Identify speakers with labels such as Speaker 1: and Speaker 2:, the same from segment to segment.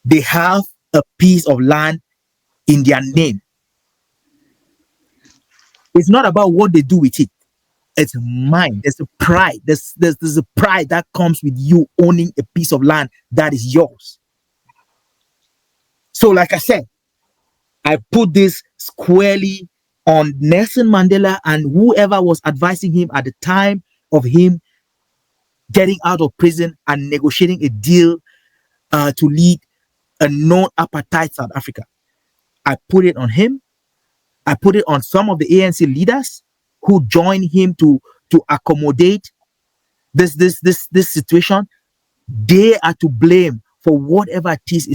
Speaker 1: they have a piece of land in their name. It's not about what they do with it. It's mine. There's a pride. There's a pride that comes with you owning a piece of land that is yours. So, like I said, I put this squarely on Nelson Mandela and whoever was advising him at the time of him getting out of prison and negotiating a deal to lead a non-apartheid South Africa. I put it on him. I put it on some of the ANC leaders who joined him to accommodate this situation. They are to blame for whatever it is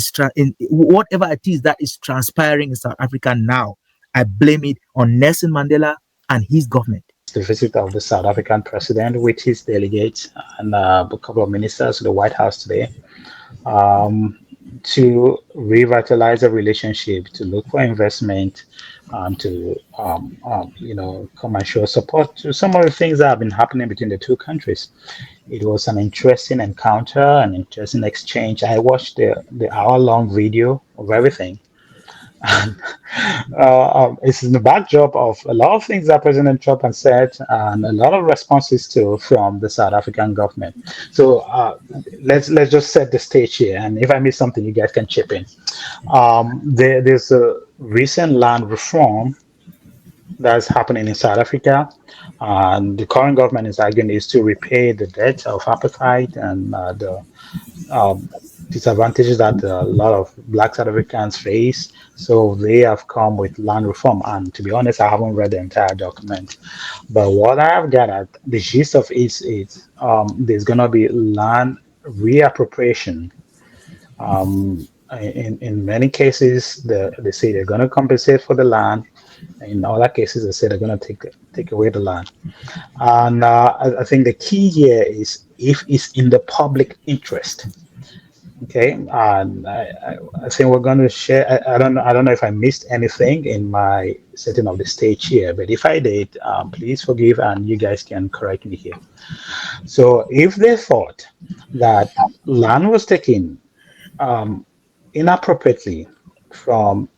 Speaker 1: that is transpiring in South Africa now. I blame it on Nelson Mandela and his government.
Speaker 2: The visit of the South African president with his delegates and a couple of ministers to the White House today to revitalize a relationship, to look for investment, to come and show support to some of the things that have been happening between the two countries. It was an interesting encounter, an interesting exchange. I watched the hour-long video of everything. And it's in the backdrop of a lot of things that President Trump has said and a lot of responses to from the South African government. So let's just set the stage here. And if I miss something, you guys can chip in. There's a recent land reform that's happening in South Africa. And the current government is arguing is to repay the debt of apartheid and the disadvantages that a lot of Black South Africans face. So they have come with land reform. And to be honest, I haven't read the entire document. But what I have gathered, the gist of it is there's going to be land reappropriation. In many cases, they say they're going to compensate for the land. In other cases, they say they're going to take away the land. And I think the key here is if it's in the public interest. Okay, and I think we're going to share. I don't know if I missed anything in my setting of the stage here, but if I did, please forgive, and you guys can correct me here. So, if they thought that land was taken inappropriately from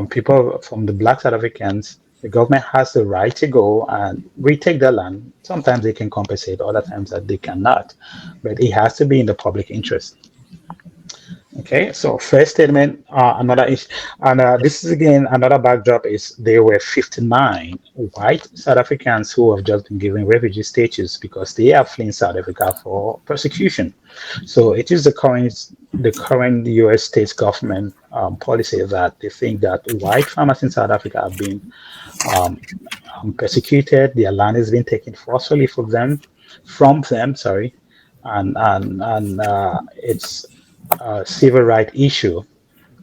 Speaker 2: people from the Black South Africans, the government has the right to go and retake their land. Sometimes they can compensate, other times that they cannot, but it has to be in the public interest. Okay, so first statement, another issue, and this is again another backdrop is there were 59 white South Africans who have just been given refugee status because they are fleeing South Africa for persecution. So it is the current U.S. state government policy that they think that white farmers in South Africa have been persecuted, their land has been taken forcefully from them, and it's a civil rights issue,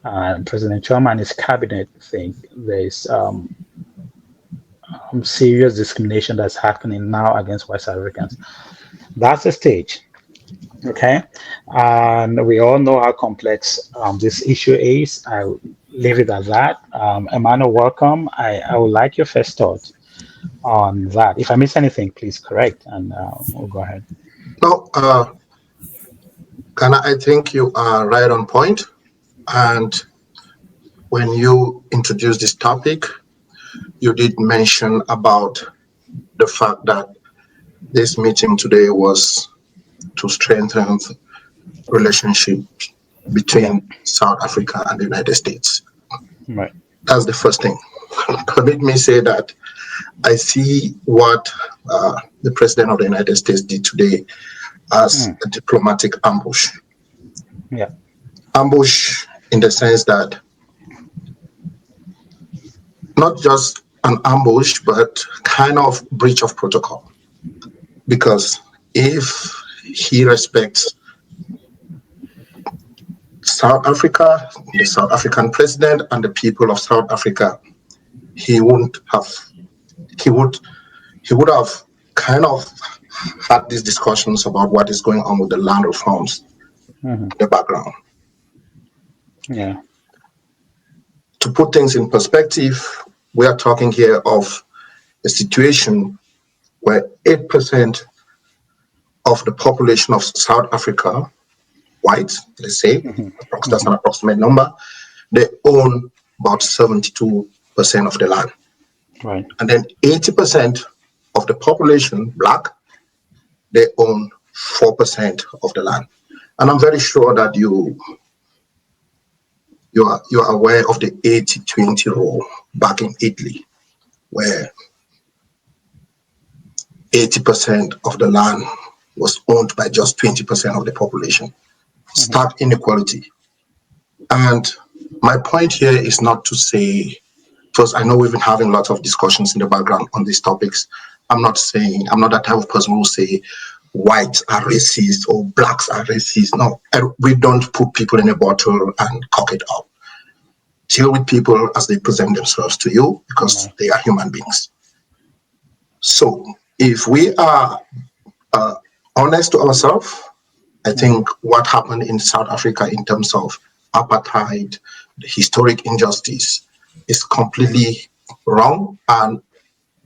Speaker 2: and President Trump and his cabinet think there's serious discrimination that's happening now against white South Africans. That's the stage, okay? And we all know how complex this issue is. I'll leave it at that. Emmanuel, welcome. I would like your first thought on that. If I miss anything, please correct, and we'll go ahead.
Speaker 3: No, Kana, I think you are right on point. And when you introduced this topic, you did mention about the fact that this meeting today was to strengthen relationships between South Africa and the United States.
Speaker 2: Right.
Speaker 3: That's the first thing. Permit me say that I see what the President of the United States did today as a diplomatic ambush.
Speaker 2: Yeah.
Speaker 3: Ambush in the sense that not just an ambush, but kind of breach of protocol. Because if he respects South Africa, the South African president, and the people of South Africa, he would have kind of had these discussions about what is going on with the land reforms in the background.
Speaker 2: Yeah.
Speaker 3: To put things in perspective, we are talking here of a situation where 8% of the population of South Africa whites, let's say, that's
Speaker 2: Mm-hmm.
Speaker 3: an approximate number, they own about 72% of the land.
Speaker 2: Right.
Speaker 3: And then 80% of the population, black, they own 4% of the land. And I'm very sure that you're aware of the 80-20 rule back in Italy, where 80% of the land was owned by just 20% of the population.
Speaker 2: Mm-hmm.
Speaker 3: Stark inequality. And my point here is not to say, because I know we've been having lots of discussions in the background on these topics. I'm not that type of person who will say whites are racist or blacks are racist. No, we don't put people in a bottle and cock it up. Deal with people as they present themselves to you because
Speaker 2: Right.
Speaker 3: they are human beings. So if we are honest to ourselves, I
Speaker 2: Mm-hmm.
Speaker 3: think what happened in South Africa in terms of apartheid, the historic injustice, is completely wrong, and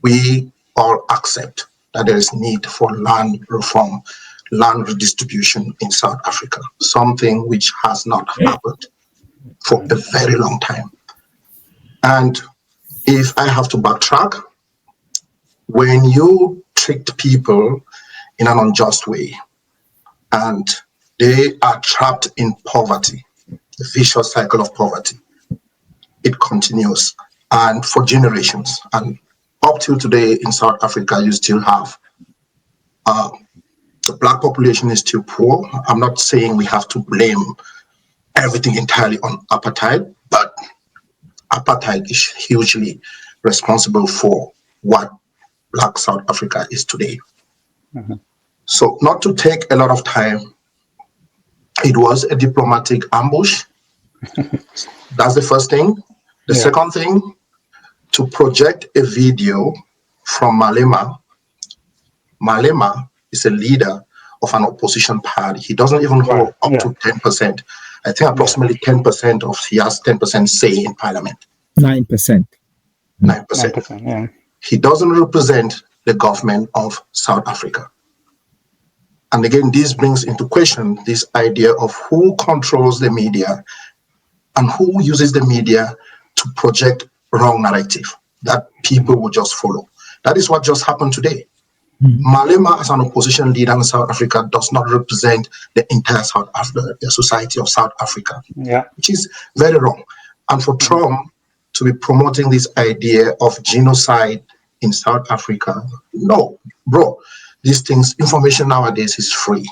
Speaker 3: we all accept that there is need for land reform, land redistribution in South Africa, something which has not happened for
Speaker 2: Right.
Speaker 3: a very long time. And if I have to backtrack, when you tricked people in an unjust way and they are trapped in poverty, the vicious cycle of poverty, it continues and for generations. And up till today in South Africa, you still have the black population is still poor. I'm not saying we have to blame everything entirely on apartheid, but apartheid is hugely responsible for what black South Africa is today.
Speaker 2: Mm-hmm.
Speaker 3: So, not to take a lot of time, it was a diplomatic ambush. That's the first thing. The
Speaker 2: Yeah.
Speaker 3: second thing, to project a video from Malema. Malema is a leader of an opposition party. He doesn't even
Speaker 2: Right.
Speaker 3: hold up
Speaker 2: Yeah.
Speaker 3: to 10%. I think
Speaker 2: Yeah.
Speaker 3: approximately 10% of he has 10% say in parliament.
Speaker 1: 9%.
Speaker 3: 9%.
Speaker 2: 9%. Yeah.
Speaker 3: He doesn't represent the government of South Africa. And again, this brings into question this idea of who controls the media and who uses the media to project wrong narrative that people will just follow. That is what just happened today. Malema, as an opposition leader in South Africa, does not represent the entire South Africa, the society of South Africa,
Speaker 2: Yeah.
Speaker 3: which is very wrong. And for
Speaker 2: Mm-hmm.
Speaker 3: Trump to be promoting this idea of genocide in South Africa, no, bro, these things, information nowadays is free.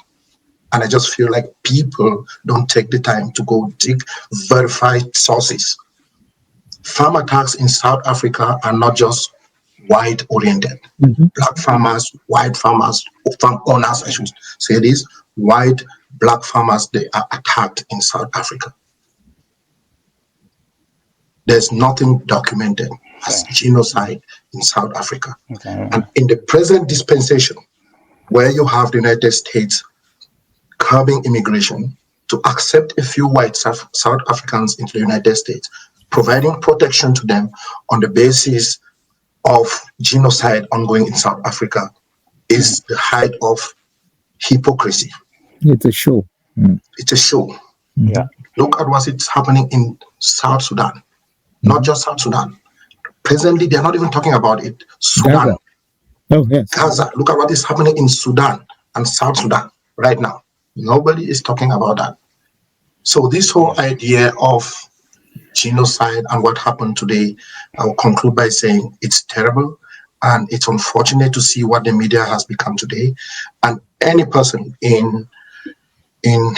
Speaker 3: And I just feel like people don't take the time to go dig verified sources. Farm attacks in South Africa are not just white oriented. Black farmers, white farmers, farm owners, I should say this, white, black farmers, they are attacked in South Africa. There's nothing documented as
Speaker 2: So,
Speaker 3: genocide in South Africa.
Speaker 2: okay.
Speaker 3: And in the present dispensation, where you have the United States curbing immigration to accept a few white South Africans into the United States, providing protection to them on the basis of genocide ongoing in South Africa,
Speaker 2: Mm-hmm.
Speaker 3: is the height of hypocrisy.
Speaker 1: It's a show.
Speaker 3: It's a show.
Speaker 2: Yeah.
Speaker 3: Look at what's happening in South Sudan, not just South Sudan. Presently, they're not even talking about it. Sudan,
Speaker 1: Gaza. Oh, yes.
Speaker 3: Gaza. Look at what is happening in Sudan and South Sudan right now. Nobody is talking about that. So this whole idea of genocide and what happened today, I will conclude by saying it's terrible and it's unfortunate to see what the media has become today. And any person in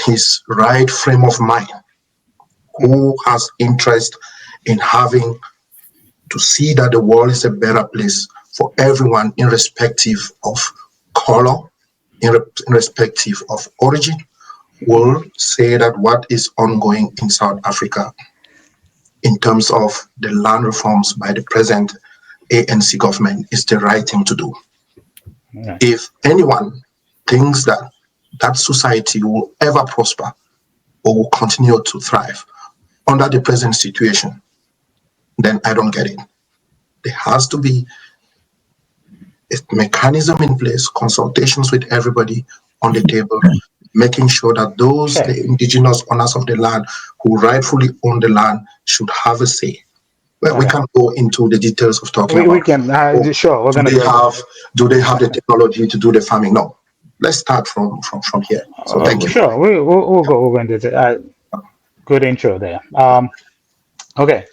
Speaker 3: his right frame of mind who has interest in having to see that the world is a better place for everyone, irrespective of color, irrespective of origin, will say that what is ongoing in South Africa in terms of the land reforms by the present ANC government is the right thing to do.
Speaker 2: Yeah.
Speaker 3: If anyone thinks that that society will ever prosper or will continue to thrive under the present situation, then I don't get it. There has to be a mechanism in place, consultations with everybody on the table making sure that those,
Speaker 2: Okay.
Speaker 3: the indigenous owners of the land who rightfully own the land, should have a say. Well, we
Speaker 2: Okay.
Speaker 3: can go into the details of talking
Speaker 2: We
Speaker 3: about,
Speaker 2: can
Speaker 3: oh,
Speaker 2: sure we're
Speaker 3: do
Speaker 2: gonna
Speaker 3: they
Speaker 2: do it.
Speaker 3: have the technology to do the farming? No. Let's start from here. So thank you.
Speaker 2: Sure, we'll go over into it. Good intro there. Okay.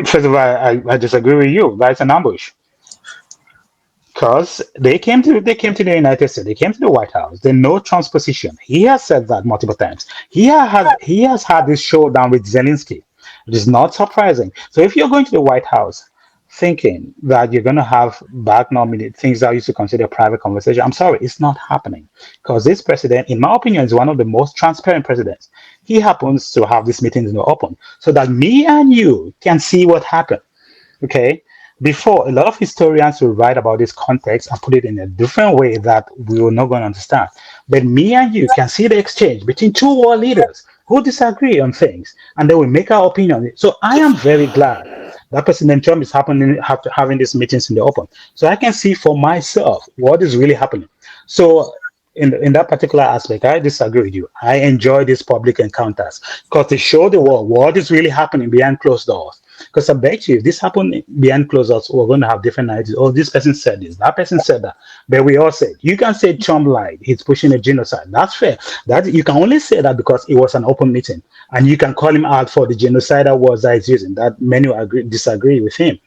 Speaker 2: First of all, I disagree with you. That's an ambush. Because they came to the United States, they came to the White House. They know Trump's position. He has said that multiple times. He has had this showdown with Zelensky. It is not surprising. So if you're going to the White House thinking that you're going to have back nominate things that I used to consider a private conversation, I'm sorry, it's not happening. Because this president, in my opinion, is one of the most transparent presidents. He happens to have these meetings in the open so that me and you can see what happened. Okay. Before, a lot of historians will write about this context and put it in a different way that we will not going to understand. But me and you can see the exchange between two world leaders who disagree on things, and they will make our opinion. So I am very glad that President Trump is having these meetings in the open, so I can see for myself what is really happening. So in that particular aspect, I disagree with you. I enjoy these public encounters because they show the world what is really happening behind closed doors. Because I bet you, if this happened behind closed doors, we're going to have different ideas. Oh, this person said this, that person said that. But we all said, you can say Trump lied, he's pushing a genocide. That's fair. That you can only say that because it was an open meeting, and you can call him out for the genocidal words that he's using. That many disagree with him.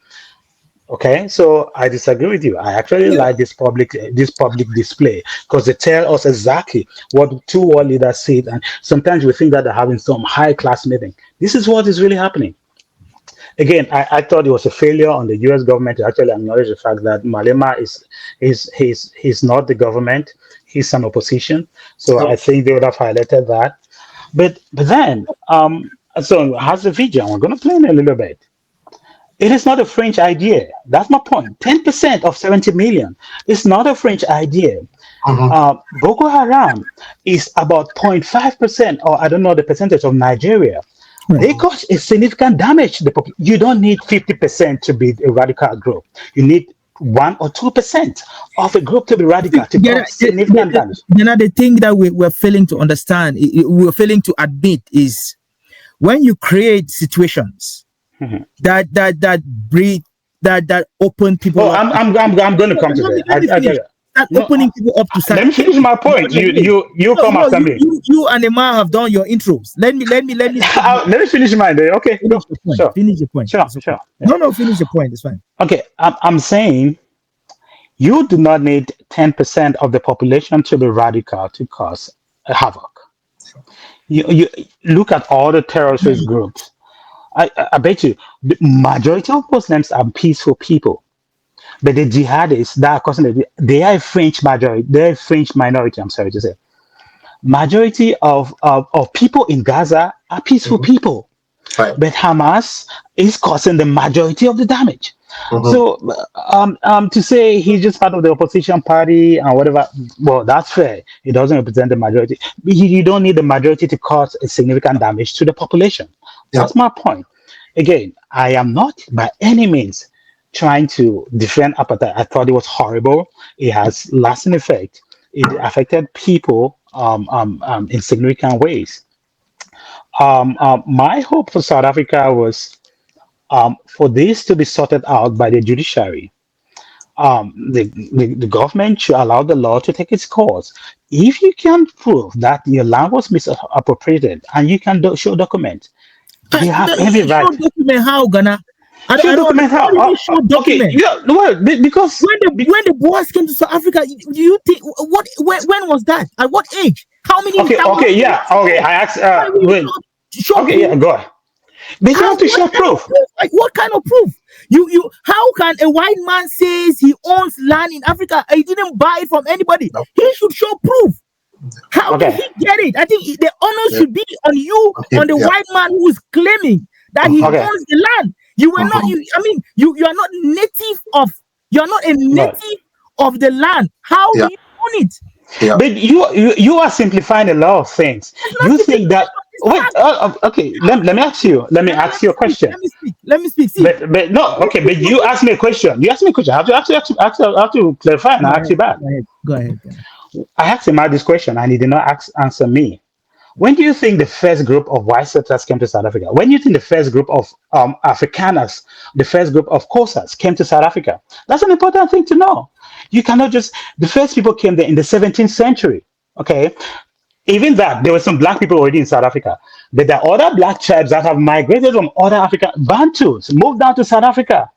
Speaker 2: Okay, so I disagree with you. I actually
Speaker 1: Yeah,
Speaker 2: like this public display because they tell us exactly what two world leaders said, and sometimes we think that they're having some high class meeting. This is what is really happening. Again, I thought it was a failure on the U.S. government to actually acknowledge the fact that Malema is not the government; he's an opposition. So I
Speaker 3: Yep.
Speaker 2: think they would have highlighted that. But then so how's the video? We're going to play in a little bit. It is not a French idea. That's my point. 10% of 70 million is not a French idea.
Speaker 3: Mhm.
Speaker 2: Boko Haram is about 0.5%, or I don't know the percentage of Nigeria. They
Speaker 1: right.
Speaker 2: cause a significant damage to the population. You don't need 50% to be a radical group. You need 1 or 2% of a group to be radical to
Speaker 1: Yeah,
Speaker 2: cause significant damage.
Speaker 1: the thing that we're failing to understand, we're failing to admit is when you create situations
Speaker 2: Mhm.
Speaker 1: that breed that open people
Speaker 2: Oh,
Speaker 1: up.
Speaker 2: I'm going to come to that.
Speaker 1: Let me finish. Start
Speaker 2: No,
Speaker 1: opening people up to
Speaker 2: let
Speaker 1: start
Speaker 2: me finish
Speaker 1: killing.
Speaker 2: my point.
Speaker 1: No,
Speaker 2: You
Speaker 1: wait.
Speaker 2: you you
Speaker 1: No,
Speaker 2: come
Speaker 1: no,
Speaker 2: after me.
Speaker 1: you and Emma have done your intros. Let me speak now.
Speaker 2: Let me finish mine there. Okay,
Speaker 1: Finish
Speaker 2: go.
Speaker 1: your point.
Speaker 2: Sure,
Speaker 1: Finish your point.
Speaker 2: sure,
Speaker 1: It's okay.
Speaker 2: sure. Yeah.
Speaker 1: No, finish your point. It's fine.
Speaker 2: Okay, I'm saying you do not need 10% of the population to be radical to cause a havoc. You look at all the terrorist groups. I bet you the majority of Muslims are peaceful people, but the jihadists that are causing it, they are a French majority. They're a French minority. I'm sorry to say. Majority of people in Gaza are peaceful
Speaker 3: Mhm.
Speaker 2: people,
Speaker 3: Right.
Speaker 2: but Hamas is causing the majority of the damage.
Speaker 3: Mhm.
Speaker 2: So, to say he's just part of the opposition party and whatever, well, that's fair. He doesn't represent the majority. You don't need the majority to cause a significant damage to the population. That's
Speaker 3: Yep.
Speaker 2: my point. Again, I am not by any means trying to defend apartheid. I thought it was horrible. It has lasting effect. It affected people in significant ways. My hope for South Africa was for this to be sorted out by the judiciary. The government should allow the law to take its course. If you can prove that your land was misappropriated and you can show documents, they have every
Speaker 1: Show
Speaker 2: right.
Speaker 1: document how Ghana.
Speaker 2: Show
Speaker 1: I don't
Speaker 2: document
Speaker 1: understand.
Speaker 2: how.
Speaker 1: What do you mean show
Speaker 2: Okay,
Speaker 1: document?
Speaker 2: yeah, well, because
Speaker 1: When the boys came to South Africa, do you think what when was that? At what age? How many
Speaker 2: okay,
Speaker 1: thousands of
Speaker 2: yeah,
Speaker 1: years
Speaker 2: okay.
Speaker 1: ago?
Speaker 2: I asked,
Speaker 1: Why will you
Speaker 2: well,
Speaker 1: show
Speaker 2: okay, yeah,
Speaker 1: proof?
Speaker 2: go ahead. But you
Speaker 1: How
Speaker 2: have to
Speaker 1: what
Speaker 2: show
Speaker 1: kind of
Speaker 2: proof.
Speaker 1: proof? Like what kind of proof? You how can a white man says he owns land in Africa and he didn't buy it from anybody?
Speaker 3: No.
Speaker 1: He should show proof. How did
Speaker 2: Okay,
Speaker 1: he get it? I think the honor
Speaker 3: Yeah.
Speaker 1: should be on you,
Speaker 3: On
Speaker 1: on
Speaker 3: him.
Speaker 1: the
Speaker 3: Yeah.
Speaker 1: white man who is claiming that he
Speaker 3: Mhm.
Speaker 2: okay,
Speaker 1: owns the land. You were not
Speaker 3: Mhm.
Speaker 1: you. I mean, you are not native of. You are not a
Speaker 2: right.
Speaker 1: native of the land. How do
Speaker 3: Yeah.
Speaker 1: you own it?
Speaker 3: Yeah.
Speaker 2: But you are simplifying a lot of things.
Speaker 1: It's not
Speaker 2: You think that
Speaker 1: simplification. It's
Speaker 2: wait,
Speaker 1: fact.
Speaker 2: okay, let me ask you. Let me
Speaker 1: Let
Speaker 2: ask
Speaker 1: me
Speaker 2: you a
Speaker 1: speak.
Speaker 2: question.
Speaker 1: Let me speak. Let me speak. See,
Speaker 2: But no, okay, but you
Speaker 1: if
Speaker 2: asked me a question. You asked me a question. I have to clarify and
Speaker 1: go
Speaker 2: I ask
Speaker 1: ahead.
Speaker 2: you back.
Speaker 1: Go ahead. Go ahead.
Speaker 2: I asked him this question and he did not answer me. When do you think the first group of white settlers came to South Africa? When do you think the first group of Afrikaners, the first group of Xhosas came to South Africa? That's an important thing to know. You cannot just, the first people came there in the 17th century. Okay. Even that, there were some black people already in South Africa. But there are other black tribes that have migrated from other African Bantus, moved down to South Africa.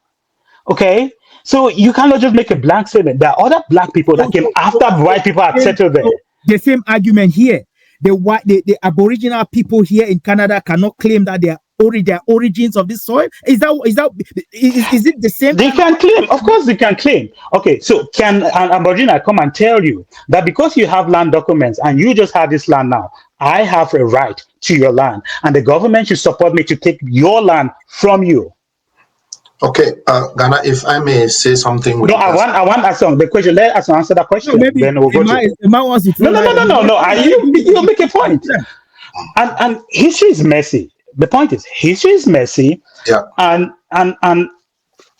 Speaker 2: Okay. So you cannot just make a blank statement. There are other black people that came after white people had settled there.
Speaker 1: The same argument here. The Aboriginal people here in Canada cannot claim that they are their origins of this soil. Is it the same?
Speaker 2: They can claim, of course they can claim. Okay, so can an Aboriginal come and tell you that because you have land documents and you just have this land now, I have a right to your land and the government should support me to take your land from you?
Speaker 3: Okay, Ghana, if I may say something.
Speaker 2: No, I want us on the question. Let us answer that question.
Speaker 1: No, maybe
Speaker 2: then we'll go to. No. You make a point. And history is messy. The point is, history is messy.
Speaker 3: Yeah.
Speaker 2: And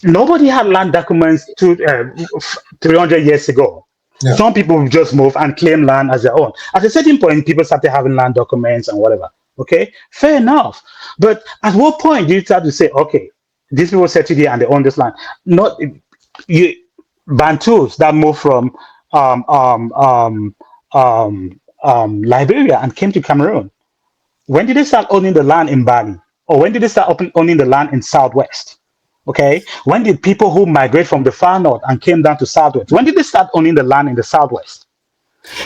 Speaker 2: nobody had land documents 300 years ago. Yeah. Some people just move and claim land as their own. At a certain point, people started having land documents and whatever. Okay, fair enough. But at what point do you start to say, okay, these people settled here and they own this land? Not you, Bantus that moved from Liberia and came to Cameroon. When did they start owning the land in Bali? Or when did they start owning the land in Southwest? Okay. When did people who migrate from the far north and came down to Southwest, when did they start owning the land in the Southwest?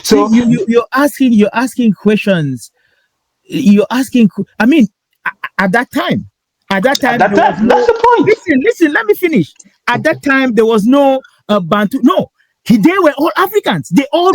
Speaker 2: So
Speaker 1: you're asking questions. You're asking. I mean, at that time, that's
Speaker 2: the point.
Speaker 1: Listen. Let me finish. At that time, there was no Bantu. No. They were all Africans. They all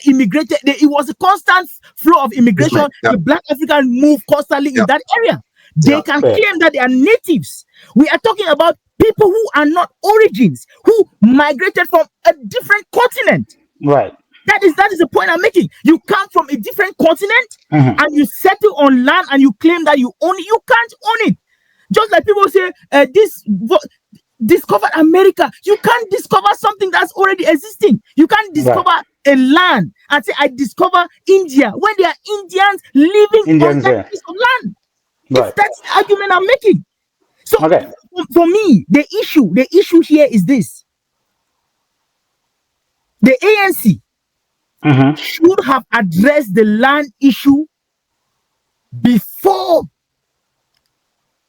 Speaker 1: immigrated. It was a constant flow of immigration. The black Africans move constantly in that area. They can claim that they are natives. We are talking about people who are not origins, who migrated from a different continent.
Speaker 2: Right.
Speaker 1: That is the point I'm making. You come from a different continent and you settle on land and you claim that you own it. You can't own it. Just like people say, discover America. You can't discover something that's already existing. You can't discover a land and say, I discover India when there are Indians living on that piece of land. Right. That's the argument I'm making. So for me, the issue here is this. The ANC should have addressed the land issue before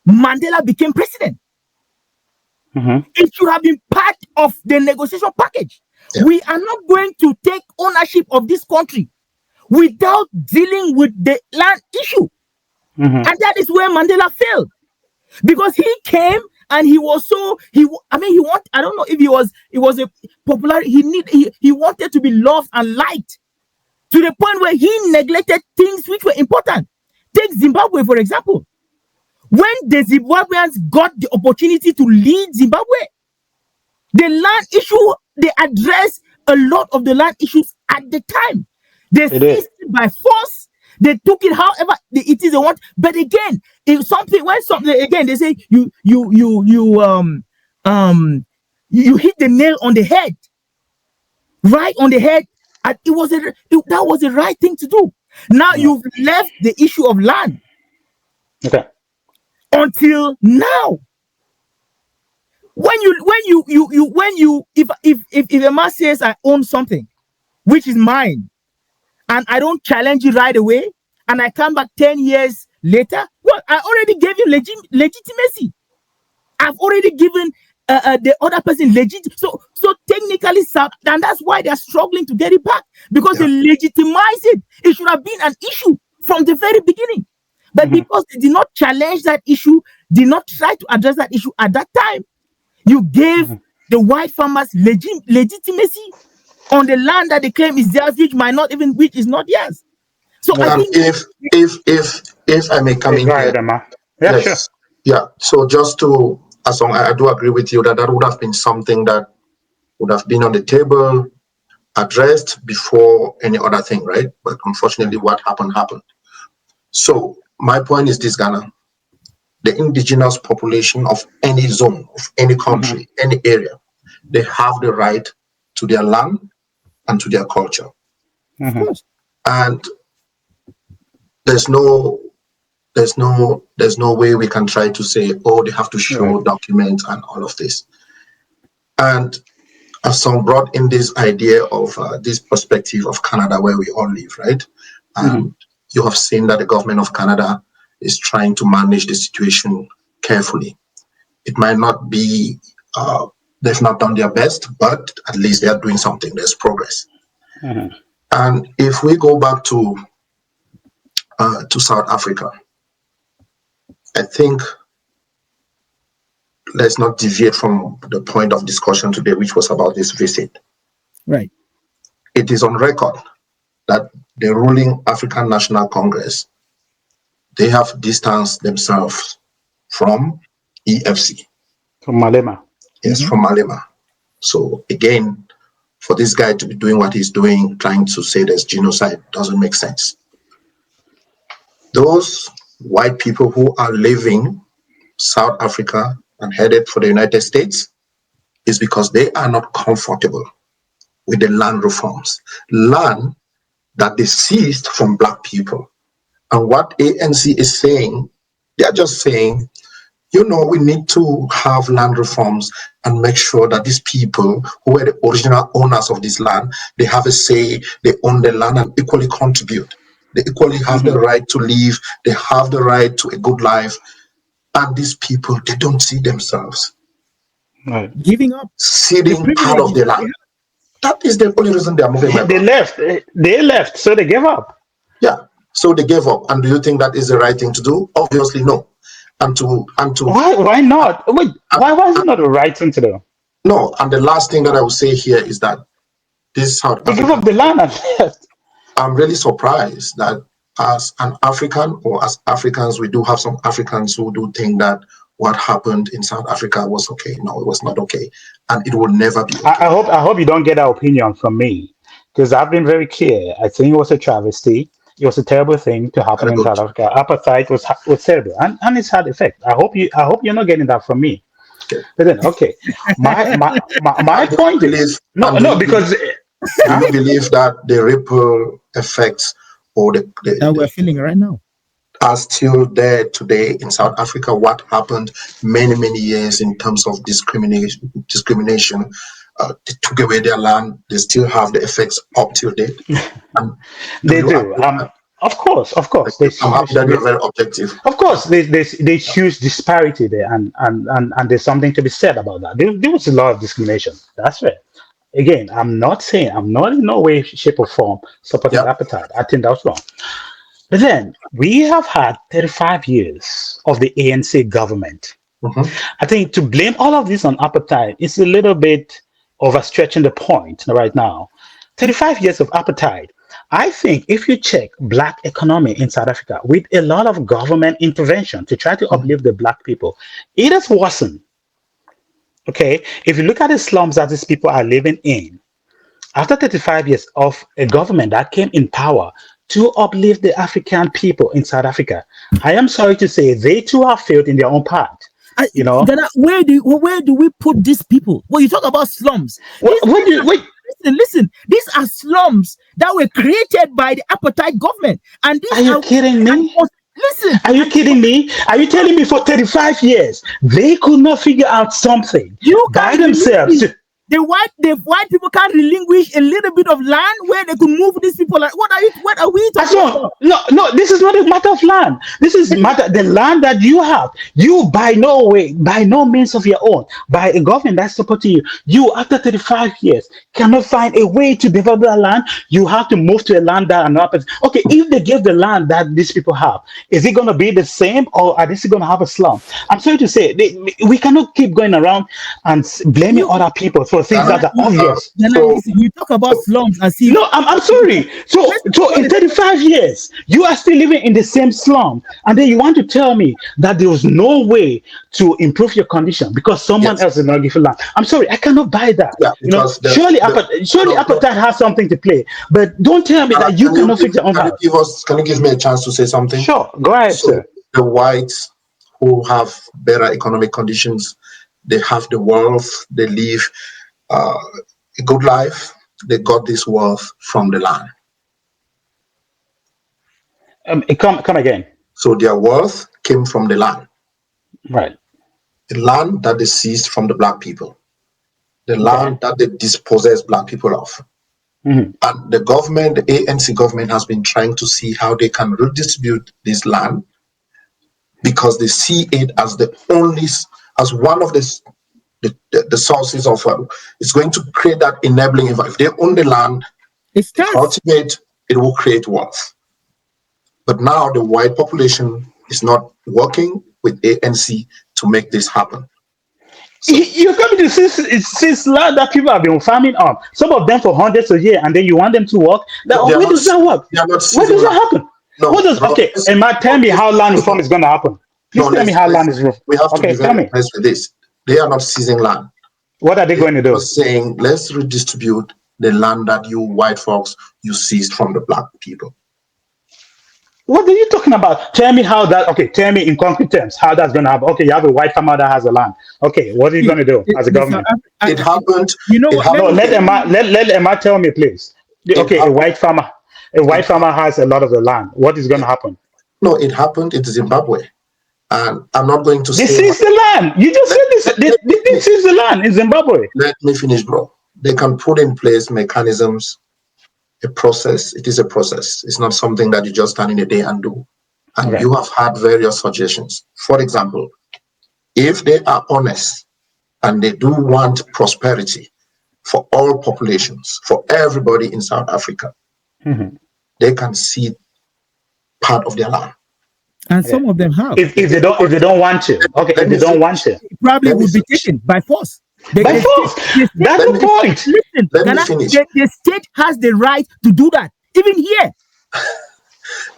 Speaker 1: Mandela became president. It should have been part of the negotiation package. Yeah. We are not going to take ownership of this country without dealing with the land issue. And that is where Mandela failed. Because he came and he was I don't know if it was a popular, he wanted to be loved and liked to the point where he neglected things which were important. Take Zimbabwe, for example. When the Zimbabweans got the opportunity to lead Zimbabwe, the land issue, they addressed a lot of the land issues at the time. They seized it by force. They took it however it is they want. But again, if something again they say you hit the nail on the head, right on the head, and that was the right thing to do. Now you've left the issue of land.
Speaker 2: Okay.
Speaker 1: Until now, if a man says I own something which is mine and I don't challenge it right away and I come back 10 years later, well, I already gave you legitimacy. I've already given the other person so technically, and that's why they're struggling to get it back, because they legitimize it. It should have been an issue from the very beginning. But because they did not challenge that issue, did not try to address that issue at that time, you gave the white farmers legitimacy on the land that they claim is theirs, which is not theirs. So I think
Speaker 3: if I may come in here, yes, sure. So just to, as long I do agree with you that would have been something that would have been on the table, addressed before any other thing, right? But unfortunately, what happened. So my point is this, Ghana, the indigenous population of any zone, of any country, any area, they have the right to their land, and to their culture.
Speaker 1: Of
Speaker 2: Mhm.
Speaker 1: course.
Speaker 3: And there's no there's no way we can try to say, oh, they have to
Speaker 2: Right.
Speaker 3: show documents and all of this. And as some brought in this idea of this perspective of Canada where we all live, right?
Speaker 2: Mhm.
Speaker 3: And you have seen that the government of Canada is trying to manage the situation carefully. It might not be, they've not done their best, but at least they are doing something. There's progress.
Speaker 2: Mhm.
Speaker 3: And if we go back to South Africa, I think let's not deviate from the point of discussion today, which was about this visit.
Speaker 1: Right.
Speaker 3: It is on record that the ruling African National Congress, they have distanced themselves from EFC,
Speaker 2: From Malema.
Speaker 3: yes,
Speaker 1: Mm-hmm.
Speaker 3: from Malema. So again, for this guy to be doing what he's doing, trying to say there's genocide, doesn't make sense. Those white people who are leaving South Africa and headed for the United States is because they are not comfortable with the land reforms, land that they seized from black people. And what ANC is saying, they are just saying, we need to have land reforms and make sure that these people who were the original owners of this land, they have a say, they own the land and equally contribute. They equally have the
Speaker 2: Mhm.
Speaker 3: right to live, they have the right to a good life. And these people, they don't see themselves
Speaker 2: Right.
Speaker 1: Giving up the
Speaker 3: ceding part of
Speaker 1: privileges
Speaker 3: the
Speaker 1: that
Speaker 3: land. That is the only reason they are moving, my
Speaker 2: They
Speaker 3: brother.
Speaker 2: left. They left, so they gave up.
Speaker 3: Yeah. So they gave up. And do you think that is the right thing to do? Obviously, no. And to and to
Speaker 2: Why? Why not? Wait.
Speaker 3: and,
Speaker 2: Why was it not the right thing to do?
Speaker 3: no. And the last thing that I will say here is that this South
Speaker 2: They gave
Speaker 3: African,
Speaker 2: up the land and left.
Speaker 3: I'm really surprised that as an African or as Africans, we do have some Africans who do think that what happened in South Africa was okay. No, it was not okay. And it will never be
Speaker 2: I
Speaker 3: okay.
Speaker 2: hope. I hope you don't get that opinion from me, because I've been very clear. I think it was a travesty. It was a terrible thing to happen
Speaker 3: Very
Speaker 2: in
Speaker 3: good.
Speaker 2: South Africa. Apartheid was terrible, and it's had effect. I hope you're not getting that from me.
Speaker 3: Okay.
Speaker 2: But then, okay, my
Speaker 3: And do you
Speaker 2: point is
Speaker 3: believe
Speaker 2: no,
Speaker 3: and do
Speaker 2: no,
Speaker 3: you believe
Speaker 2: because
Speaker 3: do
Speaker 2: huh?
Speaker 3: you believe that the ripple effects or
Speaker 1: we're feeling right now.
Speaker 3: are still there today in South Africa? What happened many, many years in terms of discrimination, they took away their land. They still have the effects up till date. And do
Speaker 2: They
Speaker 3: you
Speaker 2: do.
Speaker 3: agree with that?
Speaker 2: Of course,
Speaker 3: I'm happy that you're very objective.
Speaker 2: of course, there's huge disparity there, and there's something to be said about that. There was a lot of discrimination. That's right. Again, I'm not in no way, shape, or form supporting
Speaker 3: Yeah.
Speaker 2: apartheid. I think that's wrong. But then we have had 35 years of the ANC government.
Speaker 3: Hmm.
Speaker 2: I think to blame all of this on apartheid is a little bit overstretching the point right now. 35 years of apartheid. I think if you check black economy in South Africa with a lot of government intervention to try to uplift the black people, it has worsened. Okay, if you look at the slums that these people are living in, after 35 years of a government that came in power to uplift the African people in South Africa, I am sorry to say they too have failed in their own part. You know,
Speaker 1: Ghana, where do we put these people? Well, you talk about slums.
Speaker 2: what do you wait?
Speaker 1: Listen. These are slums that were created by the apartheid government, and
Speaker 2: Are
Speaker 1: these
Speaker 2: you
Speaker 1: are
Speaker 2: kidding
Speaker 1: and
Speaker 2: me?
Speaker 1: listen.
Speaker 2: Are you
Speaker 1: And
Speaker 2: kidding me? Are you telling me for 35 years they could not figure out something
Speaker 1: you
Speaker 2: by
Speaker 1: can't
Speaker 2: themselves?
Speaker 1: relinquish the white people can't relinquish a little bit of land where they could move these people. Like, what are we
Speaker 2: I
Speaker 1: talking
Speaker 2: saw
Speaker 1: about?
Speaker 2: no, no. This is not a matter of land. This is matter the land that you have. You by no way, by no means of your own, by a government that's supporting you. You after 35 years cannot find a way to develop that land. You have to move to a land that another. Okay, if they give the land that these people have, is it going to be the same, or are they still going to have a slum? I'm sorry to say, we cannot keep going around and blaming
Speaker 1: You
Speaker 2: other people for things
Speaker 3: Ghana,
Speaker 2: that are obvious.
Speaker 3: so
Speaker 1: listen. You talk about
Speaker 3: so
Speaker 1: slums as if
Speaker 2: No, I'm sorry. So,
Speaker 1: let's talk
Speaker 2: so
Speaker 1: about
Speaker 2: in
Speaker 1: it.
Speaker 2: 35 years, you are still living in the same slum, and then you want to tell me that there was no way to improve your condition because someone
Speaker 3: yes,
Speaker 2: else did not give you land. I'm sorry, I cannot buy that.
Speaker 3: yeah,
Speaker 2: You know,
Speaker 3: because the
Speaker 2: surely
Speaker 3: no, no,
Speaker 2: appetite has something to play, but don't tell me
Speaker 3: Ghana,
Speaker 2: that you cannot fix your own house.
Speaker 3: can you give me a chance to say something?
Speaker 2: Sure, go ahead,
Speaker 3: So
Speaker 2: sir.
Speaker 3: the whites who have better economic conditions, they have the wealth, they live uh, a good life. they got this wealth from the land.
Speaker 2: Come again.
Speaker 3: So their wealth came from the land.
Speaker 2: Right.
Speaker 3: The land that they seized from the black people. The land that they dispossessed black people of.
Speaker 2: Mm-hmm.
Speaker 3: And the government, the ANC government, has been trying to see how they can redistribute this land, because they see it as the only, as one of the sources of, it's going to create that enabling. If they own the land, cultivate, it will create wealth. But now the white population is not working with ANC to make this happen.
Speaker 2: So, you're coming to see land that people have been farming on, some of them for hundreds of years, and then you want them to work. Where does that work? Where does that happen?
Speaker 3: No,
Speaker 2: what does, okay, and tell me how land reform is going to happen. Please tell me how land is reform.
Speaker 3: We have to be very honest with this. They are not seizing land.
Speaker 2: What are they going to do?
Speaker 3: They're saying, let's redistribute the land that you white folks, you seized from the black people.
Speaker 2: What are you talking about? Tell me how that, okay, tell me in concrete terms how that's going to happen. Okay, you have a white farmer that has a land. Okay, what are you going to do as a government?
Speaker 3: It happened.
Speaker 1: You know what?
Speaker 2: No, let Emma tell me, please. Okay, a white farmer has a lot of the land. What is going to happen?
Speaker 3: No, it happened in Zimbabwe. And I'm not going to
Speaker 2: say... This is the land. You just said this. This is the land in Zimbabwe.
Speaker 3: Let me finish, bro. They can put in place mechanisms, a process. It is a process. It's not something that you just stand in a day and do. And you have had various suggestions. For example, if they are honest and they do want prosperity for all populations, for everybody in South Africa, they can see part of their land.
Speaker 1: And some of them have.
Speaker 2: If they don't want to, okay. If they don't want to,
Speaker 1: it probably would be taken by force.
Speaker 2: By force. That's the point.
Speaker 1: Listen, the state has the right to do that, even here.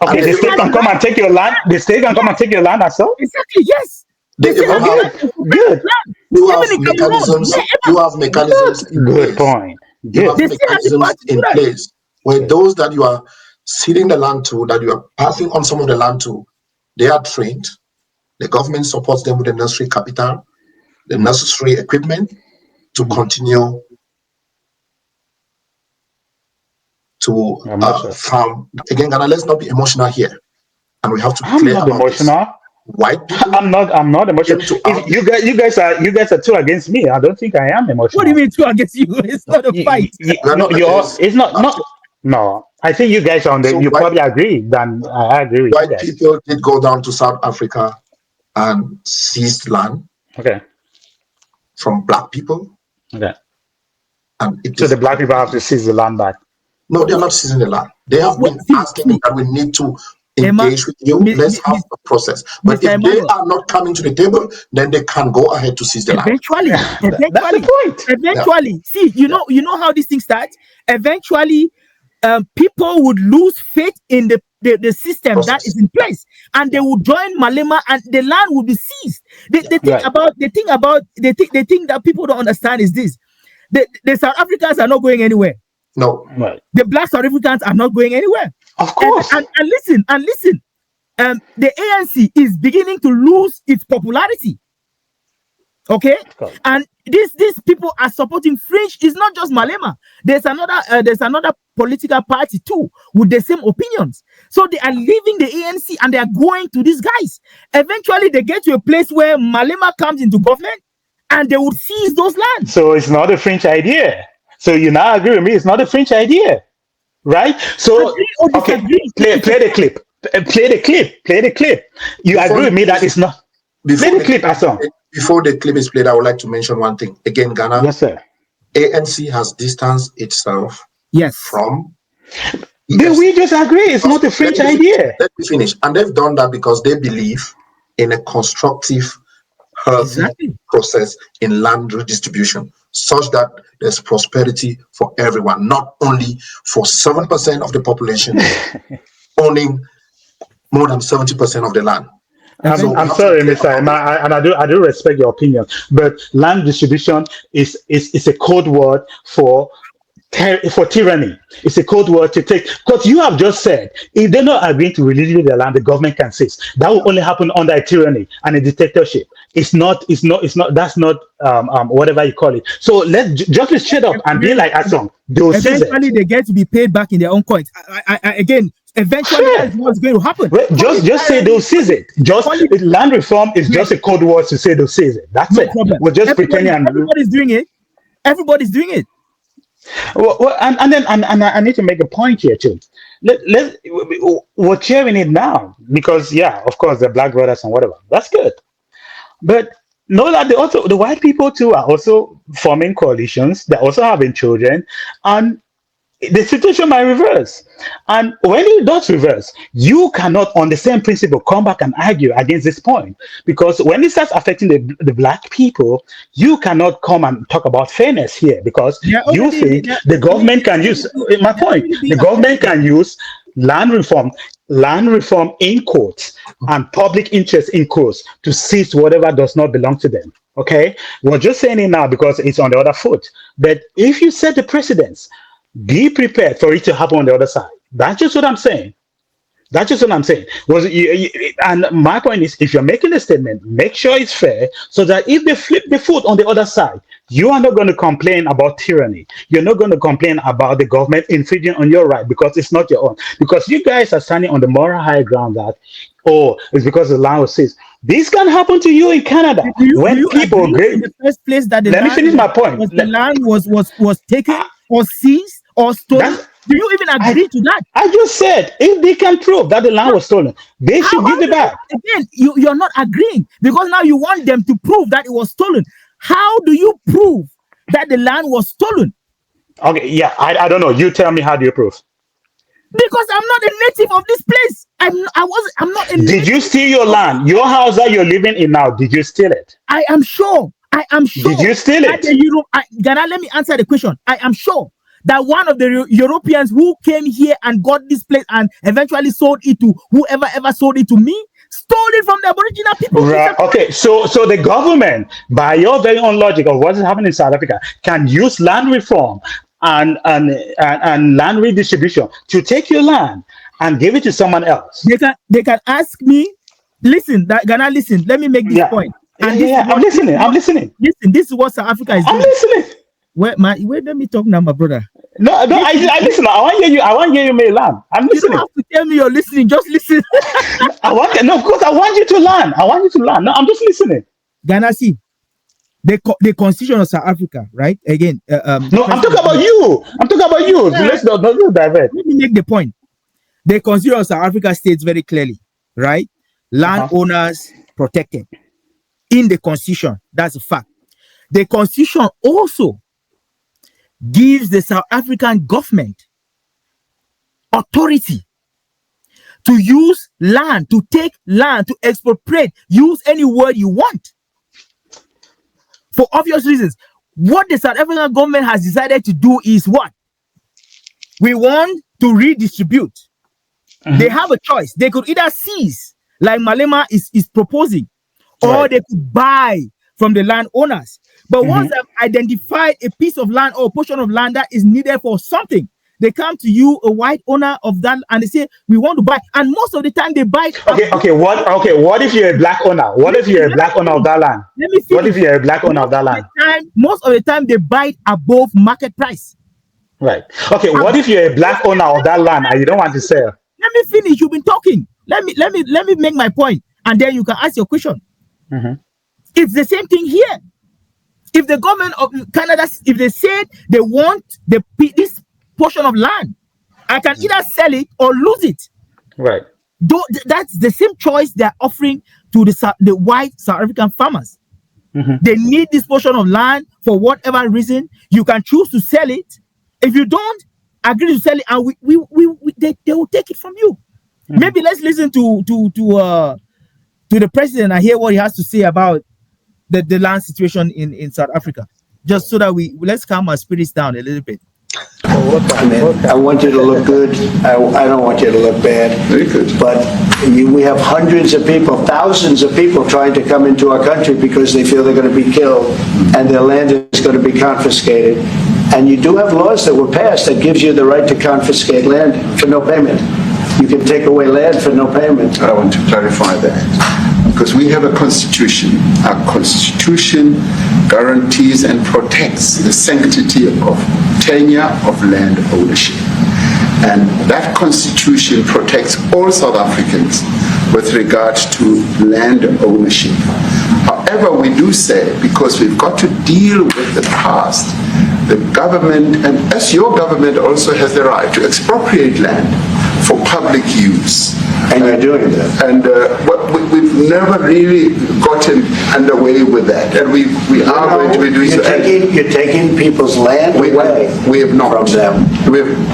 Speaker 2: Okay, the state can come and take your land. The state can come and take your land as well.
Speaker 1: Exactly. Yes.
Speaker 2: Good.
Speaker 3: You have mechanisms. You have mechanisms.
Speaker 2: Good point.
Speaker 3: You have mechanisms in place where those that you are ceding the land to, that you are passing on some of the land to, they are trained. The government supports them with the necessary capital, the necessary equipment to continue to farm. Again, Ghana, let's not be emotional here, and we have to be clear about emotional. This. White people.
Speaker 2: I'm not emotional. You guys are two against me. I don't think I am emotional.
Speaker 1: What do you mean two against you? It's not a fight.
Speaker 2: It's not. No, I think you guys are on the. So you probably agree. Then I agree with you guys.
Speaker 3: White people did go down to South Africa and seized land.
Speaker 2: Okay.
Speaker 3: From black people.
Speaker 2: Okay.
Speaker 3: And
Speaker 2: so the black people have to seize the land back.
Speaker 3: No, they are not seizing the land. They have been asking that we need to engage with you. Let's have a process. But if they are not coming to the table, then they can go ahead to seize the land.
Speaker 1: Eventually.
Speaker 2: That's the point.
Speaker 1: Eventually. See, you know how this thing starts? Eventually, people would lose faith in the system that is in place, and they would join Malema, and the land would be seized. The thing that people don't understand is this: the South Africans are not going anywhere.
Speaker 3: No,
Speaker 2: right.
Speaker 1: The black South Africans are not going anywhere.
Speaker 2: Of course.
Speaker 1: And listen. The ANC is beginning to lose its popularity. Okay, and these people are supporting fringe. It's not just Malema. There's another political party too with the same opinions. So they are leaving the ANC and they are going to these guys. Eventually, they get to a place where Malema comes into government and they would seize those lands.
Speaker 2: So it's not a fringe idea. So you now agree with me? It's not a fringe idea, right? So okay, play the clip. Play the clip. You agree with me that it's not. Play the clip, Asong.
Speaker 3: Before the clip is played, I would like to mention one thing. Again, Ghana.
Speaker 2: Yes, sir.
Speaker 3: ANC has distanced itself from...
Speaker 2: But we just agree. It's not a French idea.
Speaker 3: Let me finish. And they've done that because they believe in a constructive, healthy process in land redistribution, such that there's prosperity for everyone, not only for 7% of the population owning more than 70% of the land.
Speaker 2: I'm sorry, Mr. Emma, and I do respect your opinion, but land distribution is a code word for for tyranny. It's a code word to take, because you have just said if they're not agreeing to release their land, the government can cease. That will only happen under a tyranny and a dictatorship. It's not. It's not. It's not. That's not whatever you call it. So let's just be straight up and be like Asong. They'll seize
Speaker 1: Eventually,
Speaker 2: it.
Speaker 1: they get to be paid back in their own coins. Again, eventually,
Speaker 2: Sure.
Speaker 1: that's what's going to happen.
Speaker 2: Well, just say they'll seize it. Just
Speaker 1: Call it-
Speaker 2: land reform is
Speaker 1: Yes.
Speaker 2: just a code word to say they'll seize it. That's
Speaker 1: No
Speaker 2: it.
Speaker 1: problem.
Speaker 2: We're just pretending and
Speaker 1: Everybody's doing it. Everybody's doing it.
Speaker 2: and then I need to make a point here too. We're cheering it now because yeah, of course the black brothers and whatever. That's good. But know that the white people too are also forming coalitions. They're also having children, and the situation might reverse. And when it does reverse, you cannot, on the same principle, come back and argue against this point. Because when it starts affecting the black people, you cannot come and talk about fairness here because you think the government can use, my point, the government can use land reform in courts and public interest in courts to seize whatever does not belong to them. Okay? We're just saying it now because it's on the other foot. But if you set the precedence, be prepared for it to happen on the other side. That's just what I'm saying. That's just what I'm saying. And my point is, if you're making a statement, make sure it's fair so that if they flip the foot on the other side, you are not going to complain about tyranny. You're not going to complain about the government infringing on your right because it's not your own. Because you guys are standing on the moral high ground that, oh, it's because the land was seized. This can happen to you in Canada. When people agree.
Speaker 1: In the first place that
Speaker 2: Let me finish my point.
Speaker 1: The land was taken or seized or stolen. Do you even agree to that?
Speaker 2: I just said if they can prove that the land was stolen, they should give it back.
Speaker 1: Again, you're not agreeing because now you want them to prove that it was stolen. How do you prove that the land was stolen?
Speaker 2: Okay, yeah, I don't know. You tell me, how do you prove?
Speaker 1: Because I'm not a native of this place. I'm not a native.
Speaker 2: Did you steal your land? Your house that you're living in now, did you steal it?
Speaker 1: I am sure.
Speaker 2: Did you steal it?
Speaker 1: Ghana, let me answer the question. I am sure that one of the Europeans who came here and got this place and eventually sold it to whoever ever sold it to me stole it from the Aboriginal people.
Speaker 2: Right. Okay, so the government, by your very own logic of what is happening in South Africa, can use land reform and land redistribution to take your land and give it to someone else.
Speaker 1: They can ask me, Ghana, listen, let me make this point. And
Speaker 2: I'm listening.
Speaker 1: Listen, this is what South Africa is doing.
Speaker 2: I'm listening.
Speaker 1: Wait, let me talk now, my brother.
Speaker 2: No, I listen. I want to hear you make land. I'm listening.
Speaker 1: You don't have to tell me you're listening. Just listen.
Speaker 2: Of course, I want you to learn. No, I'm just listening.
Speaker 1: Ghana, see, the constitution of South Africa, right? Again,
Speaker 2: no, I'm talking about you. Let's not divert.
Speaker 1: Let me make the point. The constitution of South Africa states very clearly, right? Landowners protected in the constitution. That's a fact. The constitution also gives the South African government authority to use land, to take land, to expropriate, use any word you want. For obvious reasons. What the South African government has decided to do is what? We want to redistribute. They have a choice. They could either seize, like Malema is proposing, or they could buy from the landowners. But once they've identified a piece of land or a portion of land that is needed for something, they come to you, a white owner of that, and they say, we want to buy. And most of the time they buy.
Speaker 2: What if you're a black owner? What if you're a black owner of that land?
Speaker 1: Let me finish.
Speaker 2: What if you're a black owner of that land?
Speaker 1: Most of the time they buy it above market price.
Speaker 2: Right. Okay, what if you're a black owner of that land and you don't want to sell?
Speaker 1: Let me finish. You've been talking. Let me make my point, and then you can ask your question. It's the same thing here. If the government of Canada, if they said they want this portion of land, I can either sell it or lose it.
Speaker 2: Right.
Speaker 1: That's the same choice they're offering to the white South African farmers. They need this portion of land for whatever reason. You can choose to sell it. If you don't agree to sell it, and they will take it from you. Maybe let's listen to the president and hear what he has to say about the land situation in South Africa, just so that let's calm our spirits down a little bit.
Speaker 4: I mean, I want you to look good. I don't want you to look bad. But we have hundreds of people, thousands of people trying to come into our country because they feel they're going to be killed and their land is going to be confiscated. And you do have laws that were passed that gives you the right to confiscate land for no payment. You can take away land for no payment.
Speaker 5: I want to clarify that, because we have a constitution. Our constitution guarantees and protects the sanctity of tenure of land ownership. And that constitution protects all South Africans with regard to land ownership. However, we do say, because we've got to deal with the past, the government, and as your government also has the right to expropriate land for public use.
Speaker 4: And you're doing that.
Speaker 5: And we've never really gotten underway with that. And we are going to be doing so.
Speaker 4: You're taking people's land away.
Speaker 5: We have not.
Speaker 4: From them.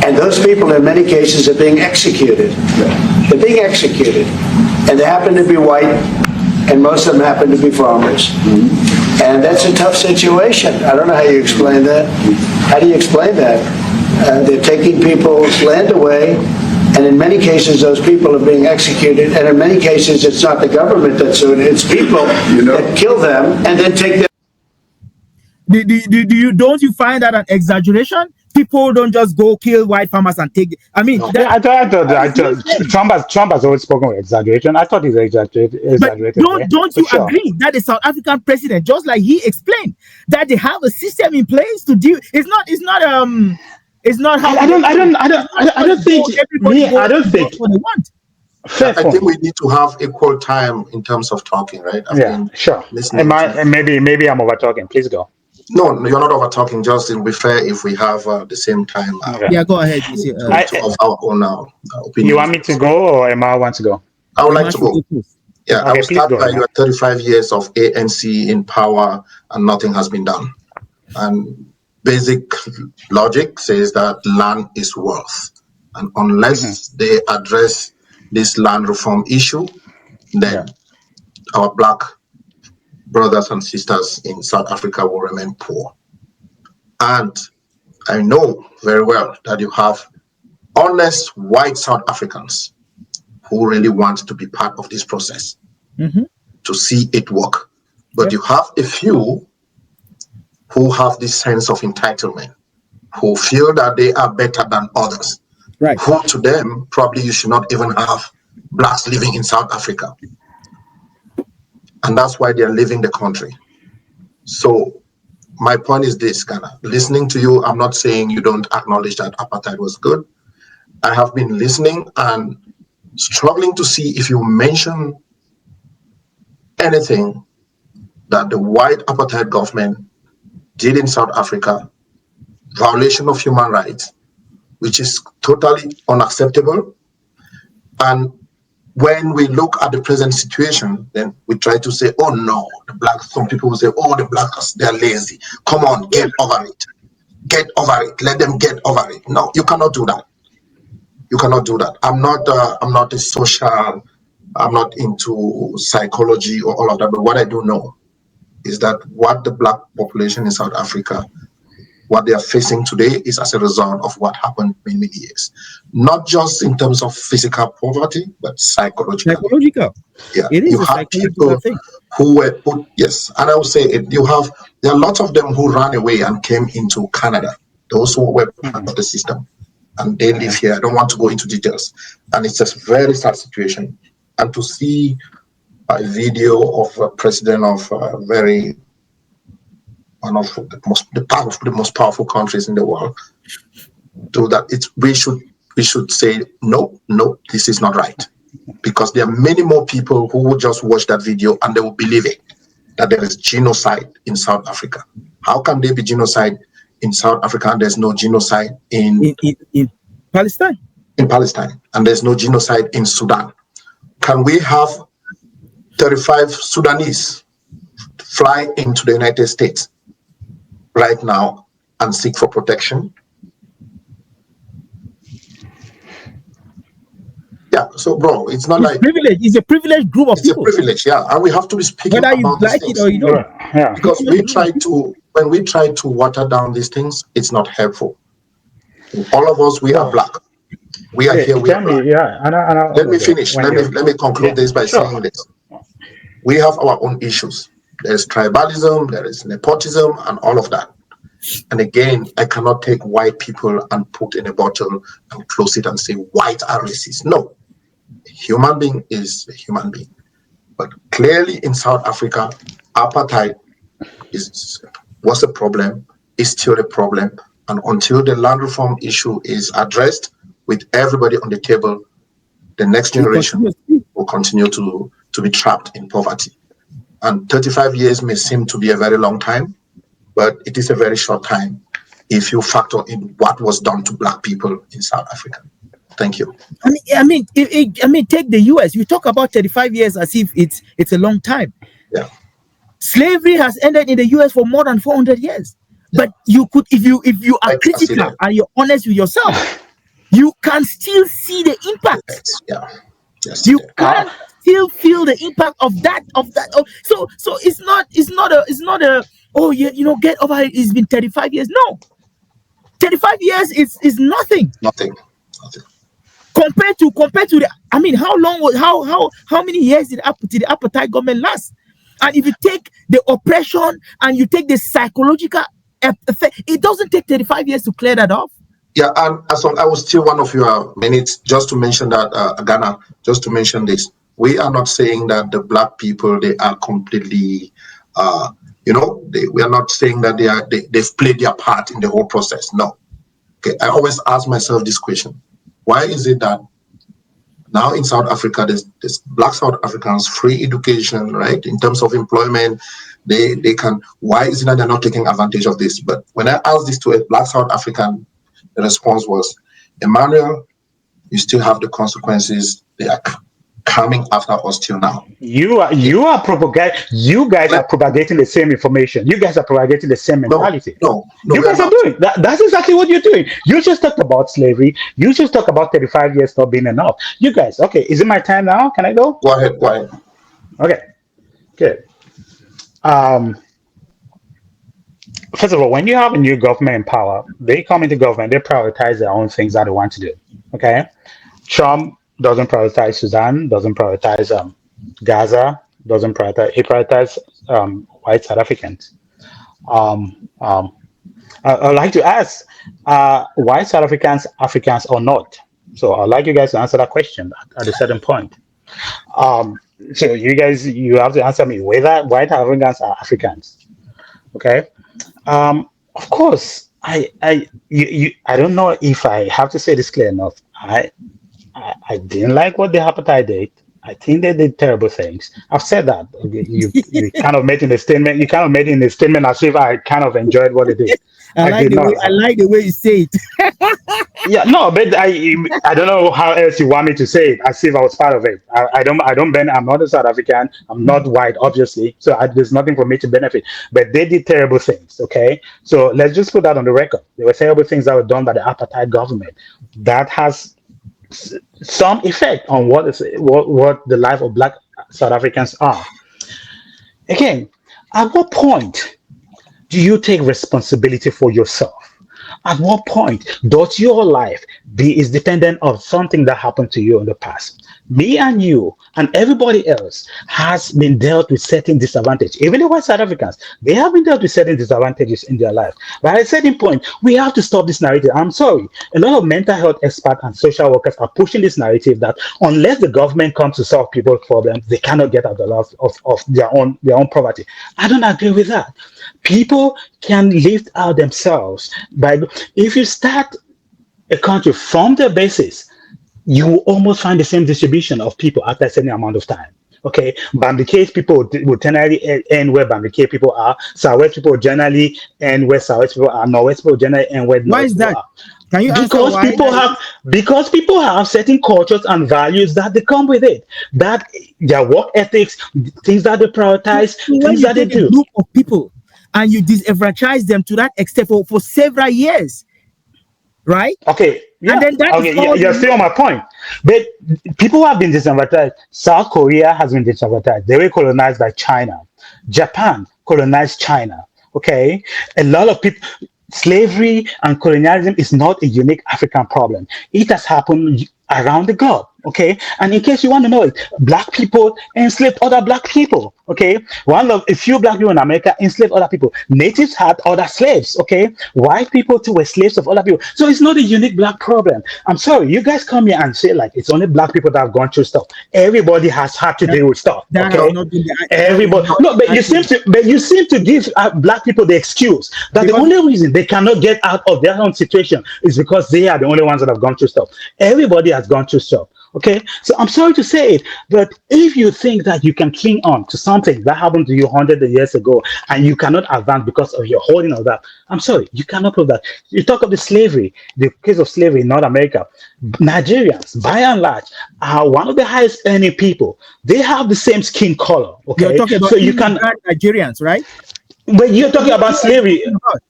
Speaker 4: And those people in many cases are being executed. They're being executed. And they happen to be white, and most of them happen to be farmers. And that's a tough situation. I don't know how you explain that. How do you explain that? They're taking people's land away, and in many cases those people are being executed, and in many cases it's not the government that's doing it, it's people that kill them and then take them.
Speaker 1: Don't you find that an exaggeration? People don't just go kill white farmers and take. I mean,
Speaker 2: I thought Trump has always spoken with exaggeration. I thought he's exaggerated.
Speaker 1: But don't you agree that the South African president, just like he explained, that they have a system in place to deal? It's not how
Speaker 2: I don't think
Speaker 1: what they want.
Speaker 3: I think we need to have equal time in terms of talking, right?
Speaker 2: Sure. Maybe I'm over talking. Please go.
Speaker 3: No, you're not over talking. Just it'll be fair if we have the same time.
Speaker 1: Yeah, go ahead.
Speaker 3: Of our own opinion.
Speaker 2: You want me to go, or Emma wants to go?
Speaker 3: I would like to go. Yeah,
Speaker 2: okay,
Speaker 3: I will start by
Speaker 2: go.
Speaker 3: your 35 years of ANC in power and nothing has been done. And basic logic says that land is worth. And unless they address this land reform issue, then our black brothers and sisters in South Africa will remain poor. And I know very well that you have honest white South Africans who really want to be part of this process, to see it work. But you have a few who have this sense of entitlement, who feel that they are better than others.
Speaker 1: Right.
Speaker 3: Who to them, probably you should not even have blacks living in South Africa. And that's why they're leaving the country. So my point is this, Ghana. Listening to you, I'm not saying you don't acknowledge that apartheid was good. I have been listening and struggling to see if you mention anything that the white apartheid government did in South Africa, violation of human rights, which is totally unacceptable. And when we look at the present situation, then we try to say, oh no, the blacks, some people will say, oh, the blacks, they're lazy. Come on, get over it. Get over it. Let them get over it. No, you cannot do that. You cannot do that. I'm not a social, I'm not into psychology or all of that, but what I do know is that what the black population in South Africa, what they are facing today is as a result of what happened many years. Not just in terms of physical poverty, but psychological.
Speaker 1: Psychological.
Speaker 3: Yeah.
Speaker 1: It is
Speaker 3: you
Speaker 1: a
Speaker 3: have
Speaker 1: psychological
Speaker 3: people
Speaker 1: thing.
Speaker 3: who were put, yes, and I would say there are lots of them who ran away and came into Canada, those who were part of the system, and they live here. I don't want to go into details. And it's a very sad situation. And to see a video of a president of one of the most powerful countries in the world do that, we should say no, this is not right, because there are many more people who will just watch that video and they will believe it, that there is genocide in South Africa. How can there be genocide in South Africa and there's no genocide in
Speaker 1: Palestine?
Speaker 3: In Palestine, and there's no genocide in Sudan. Can we have 35 Sudanese fly into the United States right now and seek for protection? Yeah, so bro, it's not like
Speaker 1: privilege. It's a privileged group of people.
Speaker 3: It's a privilege, yeah, and we have to be speaking
Speaker 1: whether you
Speaker 3: about
Speaker 1: like
Speaker 3: these
Speaker 1: it
Speaker 3: things.
Speaker 1: or you don't.
Speaker 2: Yeah.
Speaker 3: Because when we try to water down these things, it's not helpful. All of us, we are black. We are here. We are black. Let me finish. Let me conclude this by saying this. We have our own issues. There's tribalism, there is nepotism, and all of that. And again, I cannot take white people and put in a bottle and close it and say white are racist. No, a human being is a human being. But clearly in South Africa, apartheid was a problem, is still a problem. And until the land reform issue is addressed with everybody on the table, the next generation will continue to be trapped in poverty. And 35 years may seem to be a very long time, but it is a very short time if you factor in what was done to Black people in South Africa. Thank you.
Speaker 1: Take the U.S. You talk about 35 years as if it's a long time.
Speaker 3: Yeah.
Speaker 1: Slavery has ended in the U.S. for more than 400 years. Yeah. But you could, if you are critical and you're honest with yourself, you can still see the impact.
Speaker 3: Yeah. Yes,
Speaker 1: you can still feel the impact of that. So it's not a oh yeah, get over it. It's been 35 years. No, 35 years is nothing.
Speaker 3: Nothing.
Speaker 1: Compared to the, how long was how many years did the apartheid government last? And if you take the oppression and you take the psychological effect, it doesn't take 35 years to clear that off.
Speaker 3: Yeah, and as long I was still one of your minutes, just to mention that, Ghana, just to mention this, we are not saying that the Black people, they are completely, we are not saying that they've played their part in the whole process. No. Okay, I always ask myself this question. Why is it that now in South Africa, there's Black South Africans, free education, right? In terms of employment, they can, why is it that they're not taking advantage of this? But when I asked this to a Black South African, the response was, Emmanuel, you still have the consequences. They are coming after us till now.
Speaker 2: You guys are propagating the same information. You guys are propagating the same mentality.
Speaker 3: No,
Speaker 2: you guys are doing that. That's exactly what you're doing. You just talked about slavery. You just talked about 35 years not being enough. You guys, okay, is it my time now? Can I go?
Speaker 3: Go ahead.
Speaker 2: Okay, good. First of all, when you have a new government in power, they come into government, they prioritize their own things that they want to do. Okay, Trump doesn't prioritize Sudan, doesn't prioritize Gaza, doesn't prioritize. He prioritizes white South Africans. I'd like to ask, white South Africans or not? So I'd like you guys to answer that question at a certain point. So you have to answer me whether white Africans are Africans. Okay. Of course, I don't know if I have to say this clear enough. I didn't like what the apartheid did. I think they did terrible things. I've said that. You kind of made in the statement. You kind of made in the statement as if I kind of enjoyed what they did.
Speaker 1: I like the way you say it.
Speaker 2: Yeah, no, but I don't know how else you want me to say it. As if I was part of it. I don't benefit. I'm not a South African. I'm not white, obviously. So there's nothing for me to benefit. But they did terrible things. Okay, so let's just put that on the record. There were terrible things that were done by the apartheid government. That has some effect on what the life of Black South Africans are. Again, at what point do you take responsibility for yourself? At what point does your life is dependent on something that happened to you in the past? Me and you and everybody else has been dealt with certain disadvantage. Even the white South Africans, they have been dealt with certain disadvantages in their life. But at a certain point, we have to stop this narrative. I'm sorry. A lot of mental health experts and social workers are pushing this narrative that unless the government comes to solve people's problems, they cannot get out of their own poverty. I don't agree with that. People can lift out themselves if you start a country from the basis, you will almost find the same distribution of people after a certain amount of time. Okay, Bambikese people will generally end where Bambikese people are. Southwest people generally end where Southwest people are. Northwest people generally end where Northwest people are.
Speaker 1: Can you
Speaker 2: because people have certain cultures and values that they come with it. That their work ethics, things that they prioritize, things that they do.
Speaker 1: A group of people and you disenfranchise them to that extent for several years, right?
Speaker 2: Okay. Yeah.
Speaker 1: And then
Speaker 2: you're still on my point. But people have been disenfranchised. South Korea has been disenfranchised. They were colonized by China. Japan colonized China. Okay. A lot of people. Slavery and colonialism is not a unique African problem. It has happened around the globe. Okay, and in case you want to know it, black people enslaved other black people. Okay, one of a few black people in America enslaved other people. Natives had other slaves. Okay, white people too were slaves of other people. So it's not a unique black problem. I'm sorry, you guys come here and say like it's only black people that have gone through stuff. Everybody has had to
Speaker 1: That,
Speaker 2: deal with stuff.
Speaker 1: that has
Speaker 2: Okay,
Speaker 1: not been that is
Speaker 2: everybody.
Speaker 1: not
Speaker 2: No,
Speaker 1: accurate.
Speaker 2: but you seem to give black people the excuse that the
Speaker 1: Because
Speaker 2: only reason they cannot get out of their own situation is because they are the only ones that have gone through stuff. Everybody has gone through stuff. Okay, so I'm sorry to say it, but if you think that you can cling on to something that happened to you hundreds of years ago and you cannot advance because of your holding of that, I'm sorry, you cannot prove that. You talk of the slavery, the case of slavery in North America. Nigerians, by and large, are one of the highest earning people. They have the same skin color.
Speaker 1: you're
Speaker 2: Okay,
Speaker 1: talking about
Speaker 2: so you can,
Speaker 1: immigrant Nigerians, right?
Speaker 2: but you're
Speaker 1: So
Speaker 2: talking
Speaker 1: who
Speaker 2: about
Speaker 1: are you
Speaker 2: slavery.
Speaker 1: talking about?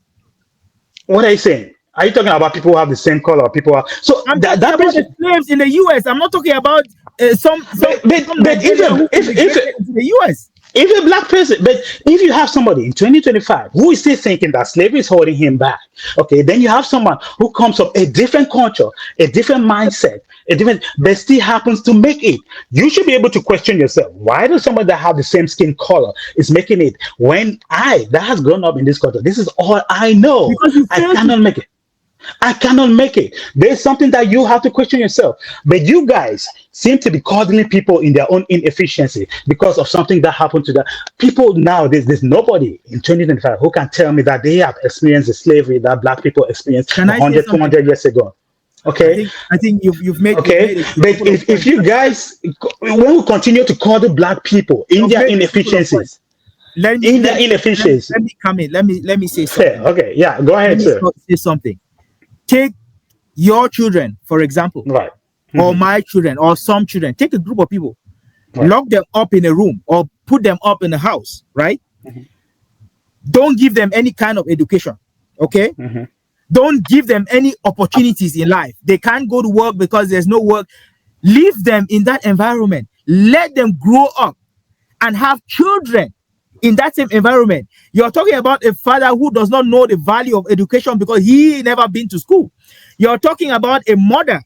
Speaker 2: What are you saying? Are you talking about people who have the same color? People are, so
Speaker 1: I'm
Speaker 2: that
Speaker 1: talking
Speaker 2: that
Speaker 1: about the
Speaker 2: person.
Speaker 1: slaves in the US. I'm not talking about some
Speaker 2: But
Speaker 1: Nigerian who immigrated into the US.
Speaker 2: if a black person, but if you have somebody in 2025 who is still thinking that slavery is holding him back, okay, then you have someone who comes from a different culture, a different mindset, a different, but still happens to make it. You should be able to question yourself. Why does someone that have the same skin color is making it when I, that has grown up in this culture, this is all I know?
Speaker 1: Because you
Speaker 2: I
Speaker 1: fail to
Speaker 2: cannot make it. I cannot make it. There's something that you have to question yourself. But you guys seem to be coddling people in their own inefficiency because of something that happened to them. People now, there's nobody in 2025 who can tell me that they have experienced the slavery that black people experienced
Speaker 1: Can I say
Speaker 2: 100,
Speaker 1: something?
Speaker 2: 200 years ago. Okay.
Speaker 1: I think you've
Speaker 2: Okay.
Speaker 1: made a
Speaker 2: But
Speaker 1: couple of
Speaker 2: if
Speaker 1: points.
Speaker 2: you guys, when we continue to coddle black people in
Speaker 1: You've
Speaker 2: their
Speaker 1: made a couple of points.
Speaker 2: inefficiencies,
Speaker 1: Let me
Speaker 2: in
Speaker 1: let
Speaker 2: their
Speaker 1: me let me
Speaker 2: inefficiency,
Speaker 1: let me come in. Let me say
Speaker 2: fair.
Speaker 1: something.
Speaker 2: Okay. Yeah. Go
Speaker 1: Let
Speaker 2: ahead,
Speaker 1: me
Speaker 2: sir.
Speaker 1: say something. Take your children, for example,
Speaker 2: Right.
Speaker 1: or
Speaker 2: Mhm.
Speaker 1: my children, or some children. Take a group of people,
Speaker 2: Right.
Speaker 1: lock them up in a room, or put them up in a house, right? Don't give them any kind of education, okay?
Speaker 2: Mhm.
Speaker 1: Don't give them any opportunities in life. They can't go to work because there's no work. Leave them in that environment. Let them grow up and have children in that same environment. You're talking about a father who does not know the value of education because he never been to school. You're talking about a mother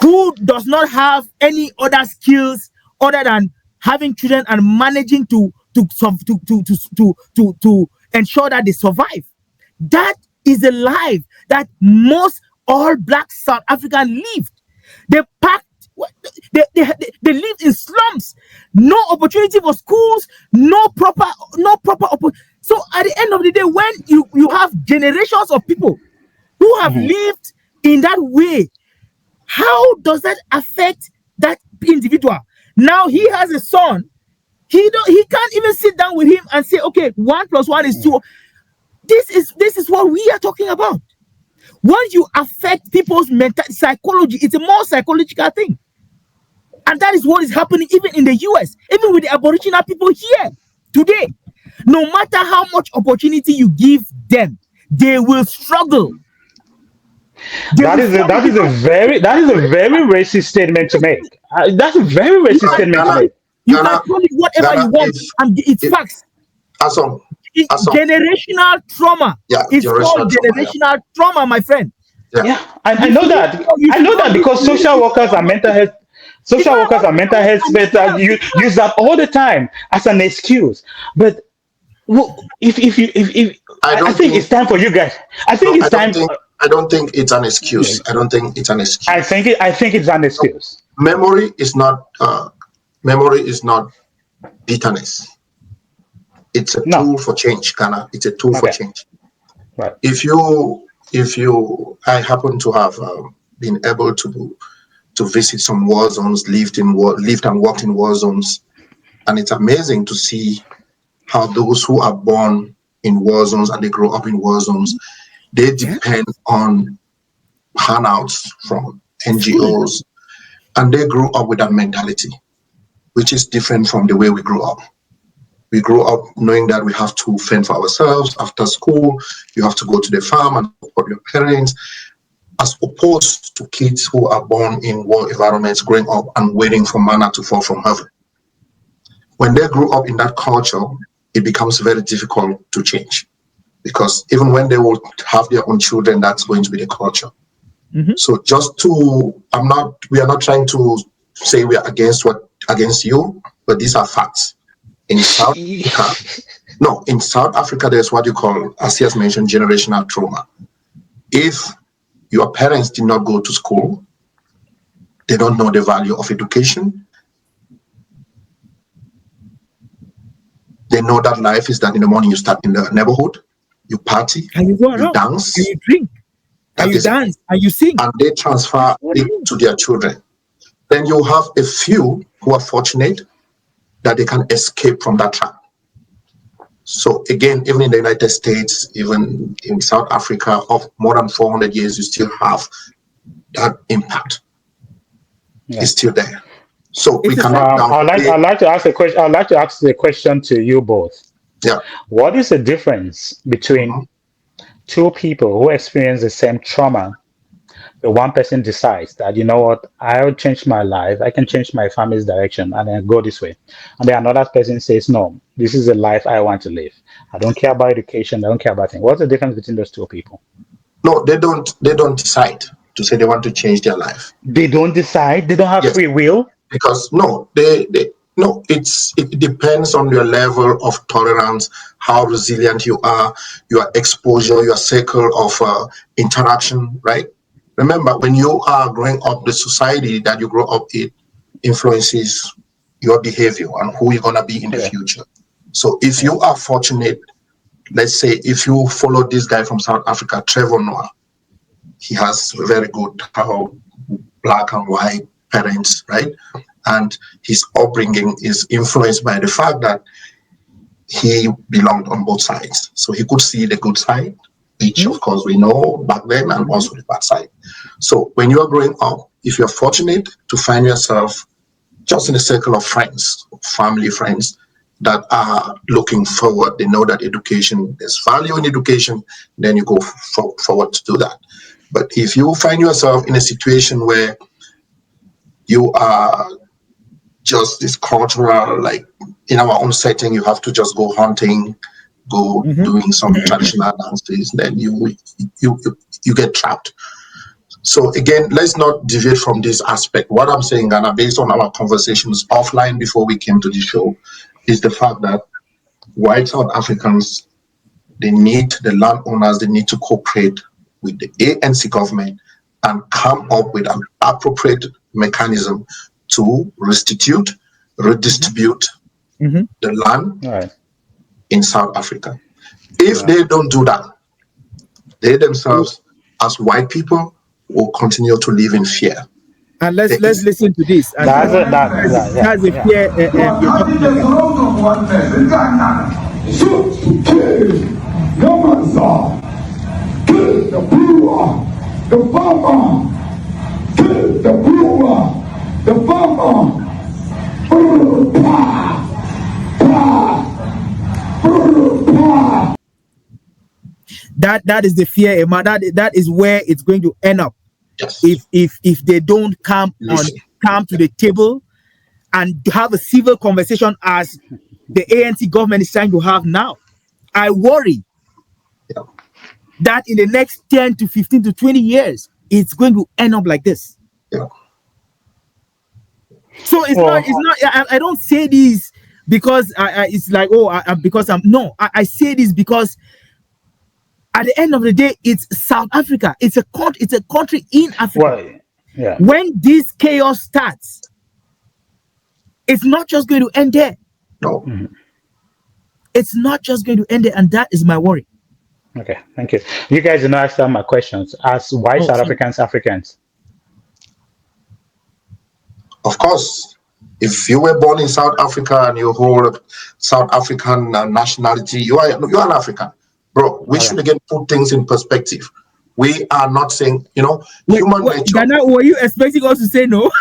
Speaker 1: who does not have any other skills other than having children and managing to ensure that they survive. That is a life that most all black South Africans lived. They packed, they lived in slums, no opportunity for schools, so at the end of the day, when you have generations of people who have lived in that way, how does that affect that individual? Now he has a son. He can't even sit down with him and say, okay, 1+1 is 2. This is what we are talking about. Once you affect people's mental psychology, it's a more psychological thing. And that is what is happening even in the US, even with the Aboriginal people here today. No matter how much opportunity you give them, they will struggle. They
Speaker 2: That
Speaker 1: will
Speaker 2: is a
Speaker 1: struggle because
Speaker 2: very racist statement to make. That's a very
Speaker 1: you
Speaker 2: racist
Speaker 1: can
Speaker 2: statement to
Speaker 1: call
Speaker 3: Ghana,
Speaker 1: it,
Speaker 2: make.
Speaker 3: Ghana,
Speaker 1: whatever
Speaker 3: Ghana,
Speaker 1: you want, and it's
Speaker 3: if
Speaker 1: facts.
Speaker 3: Asom, Asom,
Speaker 1: Generational trauma.
Speaker 3: yeah,
Speaker 1: It's called
Speaker 3: generational trauma, yeah,
Speaker 1: generational trauma, my friend.
Speaker 3: yeah.
Speaker 2: Yeah, I
Speaker 1: You
Speaker 2: know
Speaker 1: should not,
Speaker 2: that.
Speaker 1: you
Speaker 2: I
Speaker 1: should
Speaker 2: know
Speaker 1: not
Speaker 2: that
Speaker 1: be
Speaker 2: because
Speaker 1: believing
Speaker 2: social
Speaker 1: it's
Speaker 2: workers
Speaker 1: not
Speaker 2: and
Speaker 1: about
Speaker 2: mental
Speaker 1: it.
Speaker 2: health,
Speaker 1: It's
Speaker 2: social
Speaker 1: not
Speaker 2: workers
Speaker 1: about
Speaker 2: and
Speaker 1: mental
Speaker 2: mental
Speaker 1: health
Speaker 2: health
Speaker 1: and mental
Speaker 2: specialists
Speaker 1: health. It's not.
Speaker 2: use that all the time as an excuse. But if
Speaker 3: I
Speaker 2: I
Speaker 3: don't
Speaker 2: think it's
Speaker 3: think
Speaker 2: time for you guys. I think
Speaker 3: no,
Speaker 2: it's time.
Speaker 3: I don't think it's an excuse. I don't think it's an excuse.
Speaker 2: I think it's an
Speaker 3: No,
Speaker 2: excuse.
Speaker 3: memory is not memory is not bitterness. It's a
Speaker 2: No.
Speaker 3: tool for change, Ghana. It's a tool for
Speaker 2: Okay.
Speaker 3: change.
Speaker 2: Right.
Speaker 3: If you I happen to have been able to visit some war zones, lived and worked in war zones, and it's amazing to see how those who are born in war zones and they grow up in war zones, they
Speaker 1: Yeah,
Speaker 3: depend on handouts from
Speaker 1: fully.
Speaker 3: NGOs, and they grew up with that mentality, which is different from the way we grew up. We grew up knowing that we have to fend for ourselves after school. You have to go to the farm and support your parents, as opposed to kids who are born in war environments growing up and waiting for manna to fall from heaven. When they grew up in that culture, it becomes very difficult to change because even when they will have their own children, that's going to be the culture.
Speaker 1: Mhm.
Speaker 3: So we are not trying to say we are against you, but these are facts. In South Africa, no, in South Africa, there's what you call, as he has mentioned, generational trauma. If your parents did not go to school, they don't know the value of education. They know that life is that in the morning you start in the neighborhood, you party,
Speaker 1: And you go
Speaker 3: you
Speaker 1: around and
Speaker 3: dance,
Speaker 1: you drink and
Speaker 3: that
Speaker 1: you
Speaker 3: is it.
Speaker 1: dance and you sing.
Speaker 3: And they transfer
Speaker 1: That's what it
Speaker 3: it
Speaker 1: is.
Speaker 3: to their children. Then you have a few who are fortunate that they can escape from that trap. So again, even in the United States, even in South Africa, of more than 400 years, you still have that impact.
Speaker 2: Yeah.
Speaker 3: It's still there. So we
Speaker 1: It's a
Speaker 3: cannot
Speaker 1: cycle.
Speaker 3: downplay.
Speaker 2: I'd like to ask a question. I'd like to ask the question to you both.
Speaker 3: Yeah.
Speaker 2: What is the difference between
Speaker 3: Mhm.
Speaker 2: two people who experience the same trauma? The one person decides that, you know what, I'll change my life, I can change my family's direction and then go this way. And then another person says, no, this is the life I want to live. I don't care about education, I don't care about things. What's the difference between those two people?
Speaker 3: No, they don't. They don't decide to say they want to change their life.
Speaker 2: They don't decide, they don't have
Speaker 3: Yes,
Speaker 2: free will.
Speaker 3: because no, they no. It depends on your level of tolerance, how resilient you are, your exposure, your circle of interaction. Right. Remember, when you are growing up, the society that you grow up in influences your behavior and who you're gonna be in the
Speaker 2: Yeah,
Speaker 3: future. So if
Speaker 2: yeah,
Speaker 3: you are fortunate, let's say if you follow this guy from South Africa, Trevor Noah, he has very good black and white parents, right? And his upbringing is influenced by the fact that he belonged on both sides. So he could see the good side, which
Speaker 1: Mhm.
Speaker 3: of course we know back then, and
Speaker 1: Mhm.
Speaker 3: also the bad side. So when you are growing up, if you're fortunate to find yourself just in a circle of friends, family friends that are looking forward, they know that education, there's value in education, then you go forward to do that. But if you find yourself in a situation where you are just this cultural, like in our own setting, you have to just go hunting, go
Speaker 1: Mhm.
Speaker 3: doing some traditional dances, then you get trapped. So again, let's not deviate from this aspect. What I'm saying, Ghana, based on our conversations offline before we came to the show, is the fact that white South Africans, they need the landowners, they need to cooperate with the ANC government and come up with an appropriate mechanism to restitute,
Speaker 1: Mhm.
Speaker 3: redistribute
Speaker 1: Mhm.
Speaker 3: the land
Speaker 2: all right.
Speaker 3: in South Africa. If
Speaker 2: Yeah.
Speaker 3: they don't do that, they themselves, as white people, will continue to live in fear.
Speaker 1: And
Speaker 3: There
Speaker 1: let's
Speaker 3: is
Speaker 1: listen to this. And
Speaker 2: That's it,
Speaker 1: that's
Speaker 2: yeah,
Speaker 1: the
Speaker 2: yeah.
Speaker 1: fear you're talking about. That is the fear, Emma. That is where it's going to end up
Speaker 3: just
Speaker 1: if they don't
Speaker 3: listen.
Speaker 1: come to the table and have a civil conversation as the ANC government is trying to have now. I worry
Speaker 3: Yeah,
Speaker 1: that in the next 10 to 15 to 20 years, it's going to end up like this.
Speaker 3: yeah,
Speaker 1: So
Speaker 2: Well,
Speaker 1: I don't say this because it's like, oh, because I'm, no, I say this because at the end of the day, it's South Africa. It's a country in Africa.
Speaker 2: well, yeah.
Speaker 1: When this chaos starts, it's not just going to end there.
Speaker 3: no,
Speaker 2: Mhm.
Speaker 1: It's not just going to end there, and that is my worry.
Speaker 2: Okay, thank you. You guys did not answer my questions. As white
Speaker 1: Oh,
Speaker 2: South
Speaker 1: sorry.
Speaker 2: Africans, Africans.
Speaker 3: of course. If you were born in South Africa and you hold South African nationality, you're an African, bro. We
Speaker 2: Okay.
Speaker 3: should again put things in perspective. We are not saying, human nature.
Speaker 1: Ghana, were you expecting us to say no?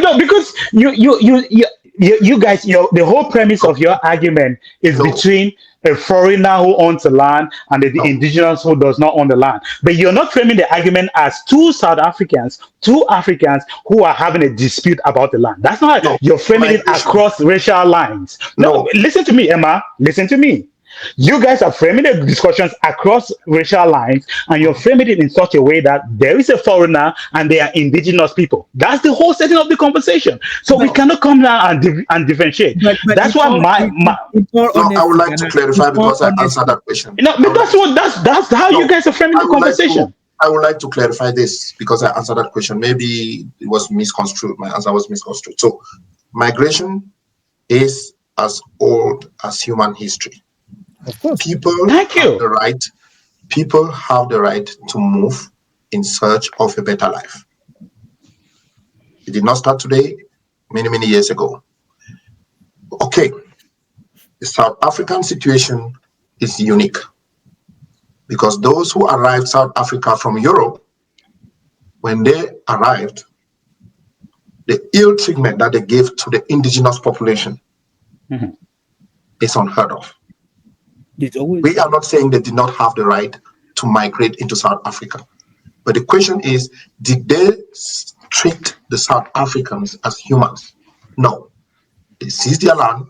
Speaker 2: No, because you guys, the whole premise
Speaker 3: No,
Speaker 2: of your argument is
Speaker 3: no,
Speaker 2: between a foreigner who owns the land and the
Speaker 3: no,
Speaker 2: indigenous who does not own the land. But you're not framing the argument as two South Africans, two Africans who are having a dispute about the land. That's not how
Speaker 3: no.
Speaker 2: you're framing it
Speaker 3: Colonization.
Speaker 2: across racial lines. No,
Speaker 3: No,
Speaker 2: listen to me, Emma. Listen to me. You guys are framing the discussions across racial lines, and you're framing it in such a way that there is a foreigner and they are indigenous people. That's the whole setting of the conversation. So we
Speaker 1: No,
Speaker 2: cannot come down and, and differentiate.
Speaker 1: but
Speaker 2: That's why
Speaker 1: in all
Speaker 3: No, I would
Speaker 1: honesty,
Speaker 3: like to
Speaker 1: Ghana,
Speaker 3: clarify
Speaker 1: in all
Speaker 3: because I answered
Speaker 1: honesty,
Speaker 3: that question.
Speaker 2: you know,
Speaker 3: I
Speaker 2: but
Speaker 3: would like
Speaker 2: that's
Speaker 3: to,
Speaker 2: what that's how you
Speaker 3: no,
Speaker 2: guys are framing
Speaker 3: I
Speaker 2: the
Speaker 3: would like to
Speaker 2: conversation.
Speaker 3: I would like to clarify this because I answered that question. Maybe it was misconstrued. My answer was misconstrued. So migration is as old as human history.
Speaker 1: of course.
Speaker 3: People
Speaker 2: Thank
Speaker 3: have
Speaker 2: you.
Speaker 3: the right, people have the right to move in search of a better life. It did not start today, many, many years ago. Okay, the South African situation is unique because those who arrived South Africa from Europe, when they arrived, the ill treatment that they gave to the indigenous population
Speaker 2: Mhm.
Speaker 3: is unheard of.
Speaker 1: It's always
Speaker 3: We are not saying they did not have the right to migrate into South Africa. But the question is, did they treat the South Africans as humans? No. They seized their land.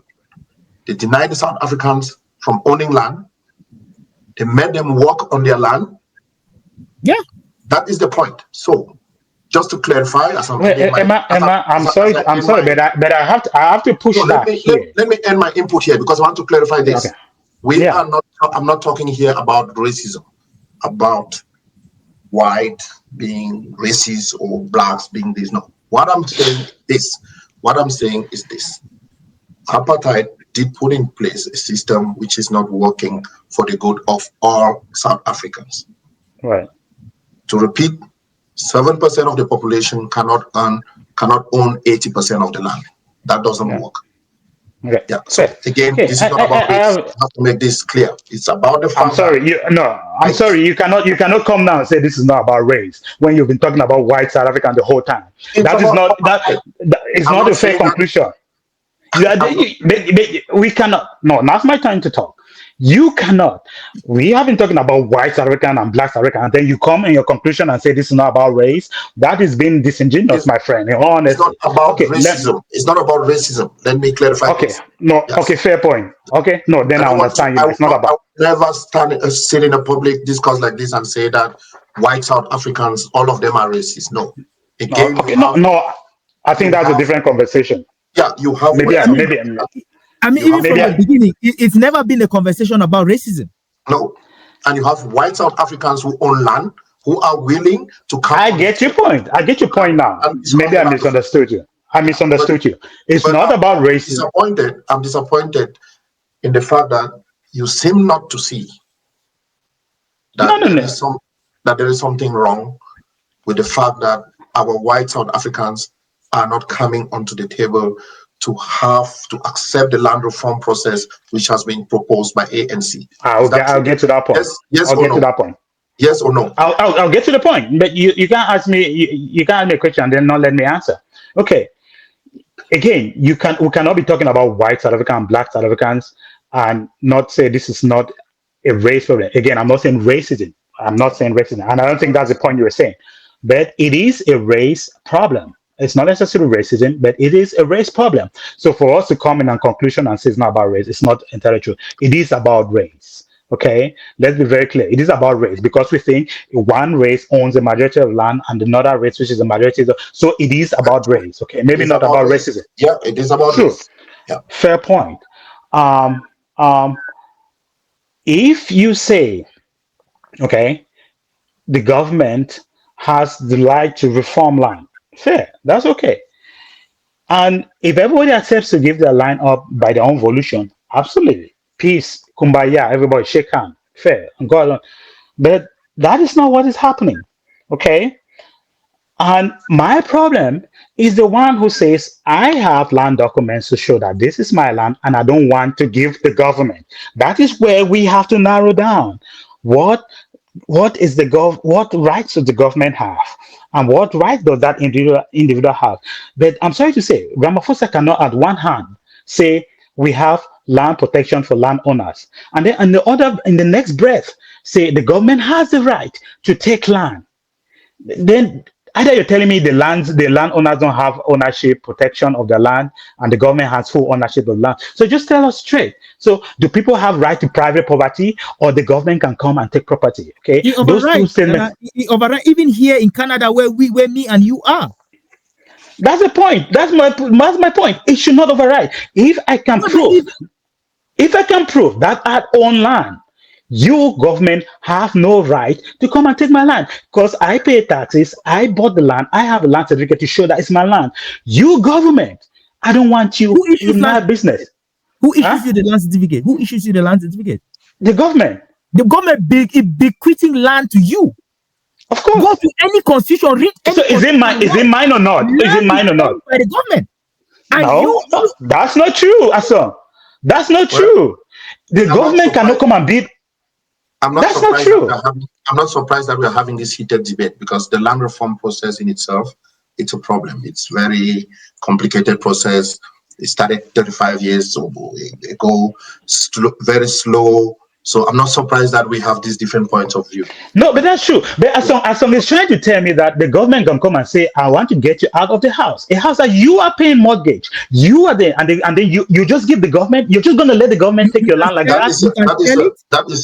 Speaker 3: They denied the South Africans from owning land. They made them work on their land.
Speaker 1: yeah.
Speaker 3: That is the point. So, just to clarify, as I'm
Speaker 2: Well,
Speaker 3: ending my
Speaker 2: Emma,
Speaker 3: as I
Speaker 2: I'm
Speaker 3: end
Speaker 2: sorry,
Speaker 3: my
Speaker 2: but I have to
Speaker 3: no,
Speaker 2: push back here.
Speaker 3: let me end my input here because I want to clarify
Speaker 2: Okay.
Speaker 3: this. We
Speaker 2: Yeah.
Speaker 3: are not. I'm not talking here about racism, about white being racist or blacks being this. No. What I'm saying is this. What I'm saying is this. Apartheid did put in place a system which is not working for the good of all South Africans.
Speaker 2: Right.
Speaker 3: To repeat, 7% of the population cannot own 80% of the land. That doesn't
Speaker 2: Yeah.
Speaker 3: work.
Speaker 2: Okay.
Speaker 3: Yeah. So
Speaker 2: Fair.
Speaker 3: again,
Speaker 2: Okay.
Speaker 3: this is not about
Speaker 2: I
Speaker 3: race.
Speaker 2: have.
Speaker 3: I have to make this clear. It's about the
Speaker 2: I'm
Speaker 3: fact that
Speaker 2: sorry. I'm
Speaker 3: white,
Speaker 2: sorry. You cannot come now and say this is not about race when you've been talking about white South African the whole time.
Speaker 3: it's
Speaker 2: That is
Speaker 3: about
Speaker 2: not
Speaker 3: apartheid.
Speaker 2: that is
Speaker 3: I'm
Speaker 2: not
Speaker 3: not
Speaker 2: a fair
Speaker 3: saying that.
Speaker 2: conclusion.
Speaker 3: I'm not.
Speaker 2: We cannot. No, now's my time to talk. You cannot. We have been talking about white South African and black South African, and then you come in your conclusion and say this is not about race. That is being disingenuous,
Speaker 3: It's,
Speaker 2: my friend. In all
Speaker 3: it's not
Speaker 2: honesty.
Speaker 3: about
Speaker 2: Okay.
Speaker 3: racism. It's not about racism. Let me clarify
Speaker 2: Okay.
Speaker 3: this.
Speaker 2: No. Okay.
Speaker 3: Yes.
Speaker 2: Fair point. Okay. No.
Speaker 3: I
Speaker 2: Then I
Speaker 3: don't want to.
Speaker 2: understand you. Now it's not
Speaker 3: I
Speaker 2: about.
Speaker 3: would never sit in a public discourse like this and say that white South Africans, all of them are racist. No.
Speaker 2: No.
Speaker 3: Again,
Speaker 2: Okay. No. No. I think
Speaker 3: you
Speaker 2: that's a
Speaker 3: have,
Speaker 2: different conversation.
Speaker 3: yeah, you have
Speaker 2: Maybe.
Speaker 1: Well,
Speaker 3: white
Speaker 2: Maybe.
Speaker 1: even
Speaker 3: Africans,
Speaker 1: from
Speaker 2: Maybe.
Speaker 1: the beginning, it's never been a conversation about racism.
Speaker 3: no, and you have white South Africans who own land who are willing to come
Speaker 2: I
Speaker 3: on the
Speaker 2: get your
Speaker 3: table
Speaker 2: point. I get your point now.
Speaker 3: and discuss
Speaker 2: Maybe
Speaker 3: the
Speaker 2: I
Speaker 3: land of
Speaker 2: misunderstood you. I
Speaker 3: yeah.
Speaker 2: misunderstood you. It's
Speaker 3: But
Speaker 2: not about
Speaker 3: I'm
Speaker 2: racism.
Speaker 3: disappointed. I'm disappointed in the fact that you seem not to see
Speaker 2: No.
Speaker 3: that
Speaker 2: No. No.
Speaker 3: there is something wrong with the fact that our white South Africans are not coming onto the table to have to accept the land reform process which has been proposed by ANC. Is that
Speaker 2: I'll
Speaker 3: true?
Speaker 2: get to that point.
Speaker 3: Yes
Speaker 2: I'll
Speaker 3: or
Speaker 2: get to
Speaker 3: no?
Speaker 2: that point.
Speaker 3: Yes or no?
Speaker 2: I'll get to the point. But you can't ask me. You can't ask me a question and then not let me answer. Okay. Again, we cannot be talking about white South African and black South Africans and not say this is not a race problem. Again, I'm not saying racism. I'm not saying racism, and I don't think that's the point you were saying. But it is a race problem. It's not necessarily racism, but it is a race problem. So for us to come in a conclusion and say it's not about race, it's not entirely true. It is about race. Okay, let's be very clear. It is about race because we think one race owns the majority of land and another race, which is the majority. So it is about race. Okay,
Speaker 3: It
Speaker 2: maybe
Speaker 3: is
Speaker 2: not
Speaker 3: about
Speaker 2: about
Speaker 3: race.
Speaker 2: racism.
Speaker 3: Yeah, it is about
Speaker 2: True,
Speaker 3: race. Yeah.
Speaker 2: fair point. Um, um, if you say, okay, the government has the right to reform land, fair, that's okay. And if everybody accepts to give their line up by their own volition, absolutely, peace, kumbaya, everybody shake hand, fair, and go along. But that is not what is happening. Okay. And my problem is the one who says, I have land documents to show that this is my land and I don't want to give the government. That is where we have to narrow down what what rights does the government have and what rights does that individual have. But I'm sorry to say, Ramaphosa cannot at one hand say we have land protection for landowners, and then in the next breath say the government has the right to take land. Then Either you're telling me the landowners don't have ownership protection of the land, and the government has full ownership of land. So just tell us straight. So do people have right to private property, or the government can come and take property? Okay,
Speaker 1: It
Speaker 2: those two
Speaker 1: overrides,
Speaker 2: statements.
Speaker 1: even here in Canada, where me and you are.
Speaker 2: That's the point. That's my point. It should not override. If I can
Speaker 1: No,
Speaker 2: prove, that I own land, you government have no right to come and take my land because I pay taxes. I bought the land. I have a land certificate to show that it's my land. You government, I don't want you
Speaker 1: who issues
Speaker 2: in my
Speaker 1: land?
Speaker 2: business.
Speaker 1: Who
Speaker 2: Huh?
Speaker 1: issues you the land certificate? Who issues you the land certificate?
Speaker 2: The government,
Speaker 1: The government bequeathing land to you.
Speaker 2: of
Speaker 1: Go
Speaker 2: course.
Speaker 1: to any constitution, read any
Speaker 2: So is it mine? Is it mine or not? Is it
Speaker 1: land is
Speaker 2: mine or not?
Speaker 1: owned by the government. And
Speaker 2: No, no, that's not true, Ason. That's not
Speaker 3: Well,
Speaker 2: true. The
Speaker 3: I'm not
Speaker 2: government cannot
Speaker 3: surprised.
Speaker 2: come and beat.
Speaker 3: I'm not
Speaker 2: That's not
Speaker 3: surprised that
Speaker 2: true.
Speaker 3: I'm not surprised that we are having this heated debate because the land reform process in itself, it's a problem. It's very complicated process. It started 35 years ago, very slow. So I'm not surprised that we have these different points of view.
Speaker 2: No, but that's true. But Ason is trying to tell me that the government can come and say, "I want to get you out of the house," a house that you are paying mortgage. You are there, and then you just give the government. You're just going to let the government take your land like
Speaker 3: That
Speaker 2: that.
Speaker 3: is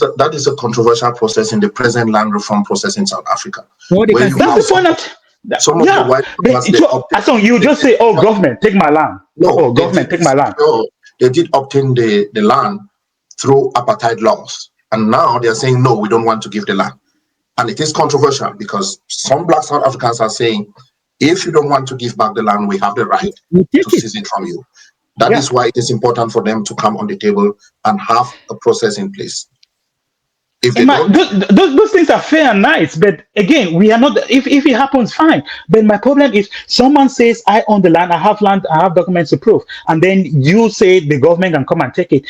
Speaker 3: that is a controversial process in the present land reform process in South Africa.
Speaker 1: Or they
Speaker 3: Where
Speaker 1: can
Speaker 3: you
Speaker 1: say,
Speaker 2: That's
Speaker 3: have
Speaker 2: the point.
Speaker 3: some of the
Speaker 2: Yeah.
Speaker 3: white farmers, they
Speaker 2: So, Ason, you just say, "Oh, government, take my land." Oh,
Speaker 3: no,
Speaker 2: government, take my land.
Speaker 3: they did obtain the land through apartheid laws. And now they are saying, no, we don't want to give the land. And it is controversial because some Black South Africans are saying, if you don't want to give back the land, we have the right
Speaker 1: we take
Speaker 3: to
Speaker 1: it.
Speaker 3: seize it from you. That
Speaker 2: Yeah.
Speaker 3: is why it is important for them to come on the table and have a process in place. If they don't,
Speaker 2: Those things are fair and nice, but again, we are not. If it happens, fine. But my problem is, someone says, "I own the land, I have land, I have documents to prove," and then you say the government can come and take it.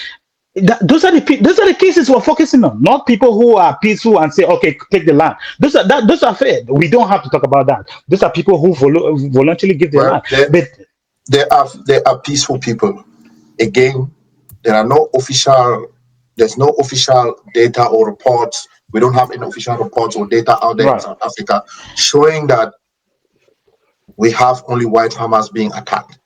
Speaker 2: Those are the cases we're focusing on, not people who are peaceful and say, "Okay, take the land." Those are fair. We don't have to talk about that. Those are people who voluntarily give their
Speaker 3: well,
Speaker 2: land. But
Speaker 3: they are peaceful people. Again, there's no official data or reports. We don't have any official reports or data out there in
Speaker 2: right.
Speaker 3: South Africa showing that we have only white farmers being attacked.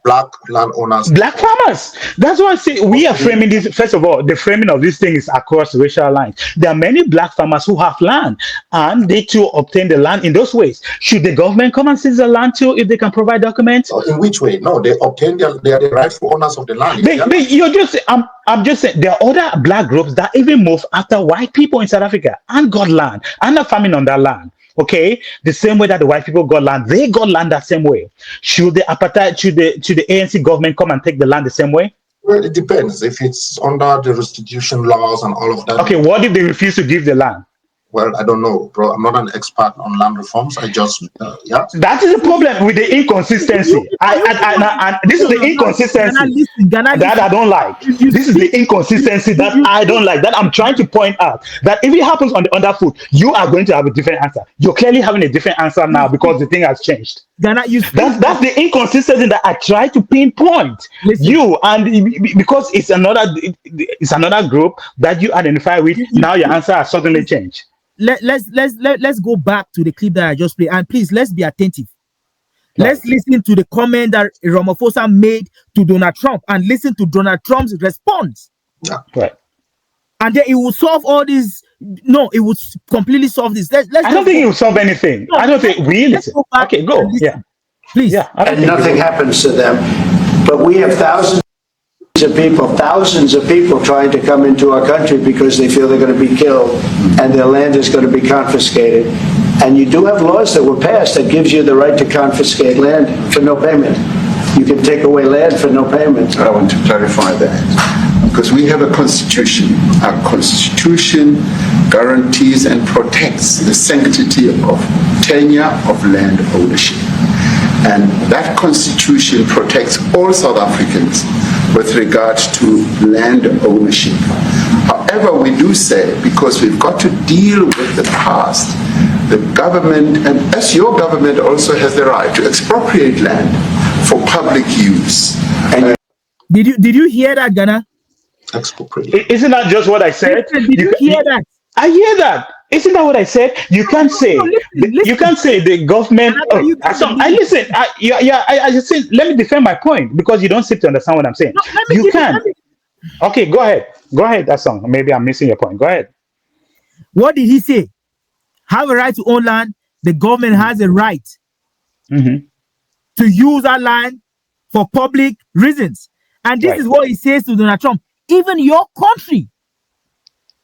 Speaker 3: Black landowners.
Speaker 2: Black farmers. That's why I say we are framing this. First of all, the framing of this thing is across racial lines. There are many black farmers who have land, and they too obtain the land in those ways. Should the government come and seize the land too if they can provide documents?
Speaker 3: In which way? No, they are the rightful owners of the land.
Speaker 2: You're just. I'm just saying there are other black groups that even moved after white people in South Africa and got land and are farming on that land. Okay, the same way that the white people got land, they got land that same way. Should the apartheid, should the ANC government come and take the land the same way?
Speaker 3: Well, it depends. If it's under the restitution laws and all of that.
Speaker 2: Okay, what if they refuse to give the land?
Speaker 3: Well, I don't know, bro. I'm not an expert on land reforms. I just, yeah.
Speaker 2: That is the problem with the inconsistency. And this is the inconsistency that I don't like. This is the inconsistency that I don't like. That I'm trying to point out. That if it happens on the underfoot, you are going to have a different answer. You're clearly having a different answer now because the thing has changed. That's the inconsistency that I try to pinpoint. You and because it's another group that you identify with. Now your answer has suddenly changed.
Speaker 1: Let's go back to the clip that I just played, and please let's be attentive. Let's listen to the comment that Ramaphosa made to Donald Trump and listen to Donald Trump's response.
Speaker 3: Yeah.
Speaker 2: Right.
Speaker 1: And then it will solve all this. No, it would completely solve this. I
Speaker 2: don't think it will solve anything. No, I don't think we listen. Okay, go. Yeah.
Speaker 1: Please.
Speaker 2: Yeah.
Speaker 4: And nothing happens to them. But we have thousands of people trying to come into our country because they feel they're going to be killed and their land is going to be confiscated. And you do have laws that were passed that gives you the right to confiscate land for no payment. You can take away land for no payment.
Speaker 5: I want to clarify that because we have a constitution. Our constitution guarantees and protects the sanctity of tenure of land ownership. And that constitution protects all South Africans with regard to land ownership. However, we do say, because we've got to deal with the past, the government, and as your government also has the right to expropriate land for public use. And
Speaker 1: did you hear that, Ghana?
Speaker 3: Expropriate.
Speaker 2: Isn't that just what I said?
Speaker 1: Did you hear that?
Speaker 2: I hear that. Isn't that what I said? You can't say
Speaker 1: No, listen,
Speaker 2: you
Speaker 1: listen.
Speaker 2: can't say the government.
Speaker 1: And
Speaker 2: Oh,
Speaker 1: you guys are
Speaker 2: I
Speaker 1: listening.
Speaker 2: listen. I just say, let me defend my point because you don't seem to understand what I'm saying.
Speaker 1: No, let me
Speaker 2: You
Speaker 1: give you.
Speaker 2: can. Okay, go ahead. Go ahead. That song. Maybe I'm missing your point. Go ahead.
Speaker 1: What did he say? Have a right to own land. The government has a right
Speaker 2: Mm-hmm.
Speaker 1: to use that land for public reasons. And this
Speaker 2: Right.
Speaker 1: is what he says to Donald Trump. Even your country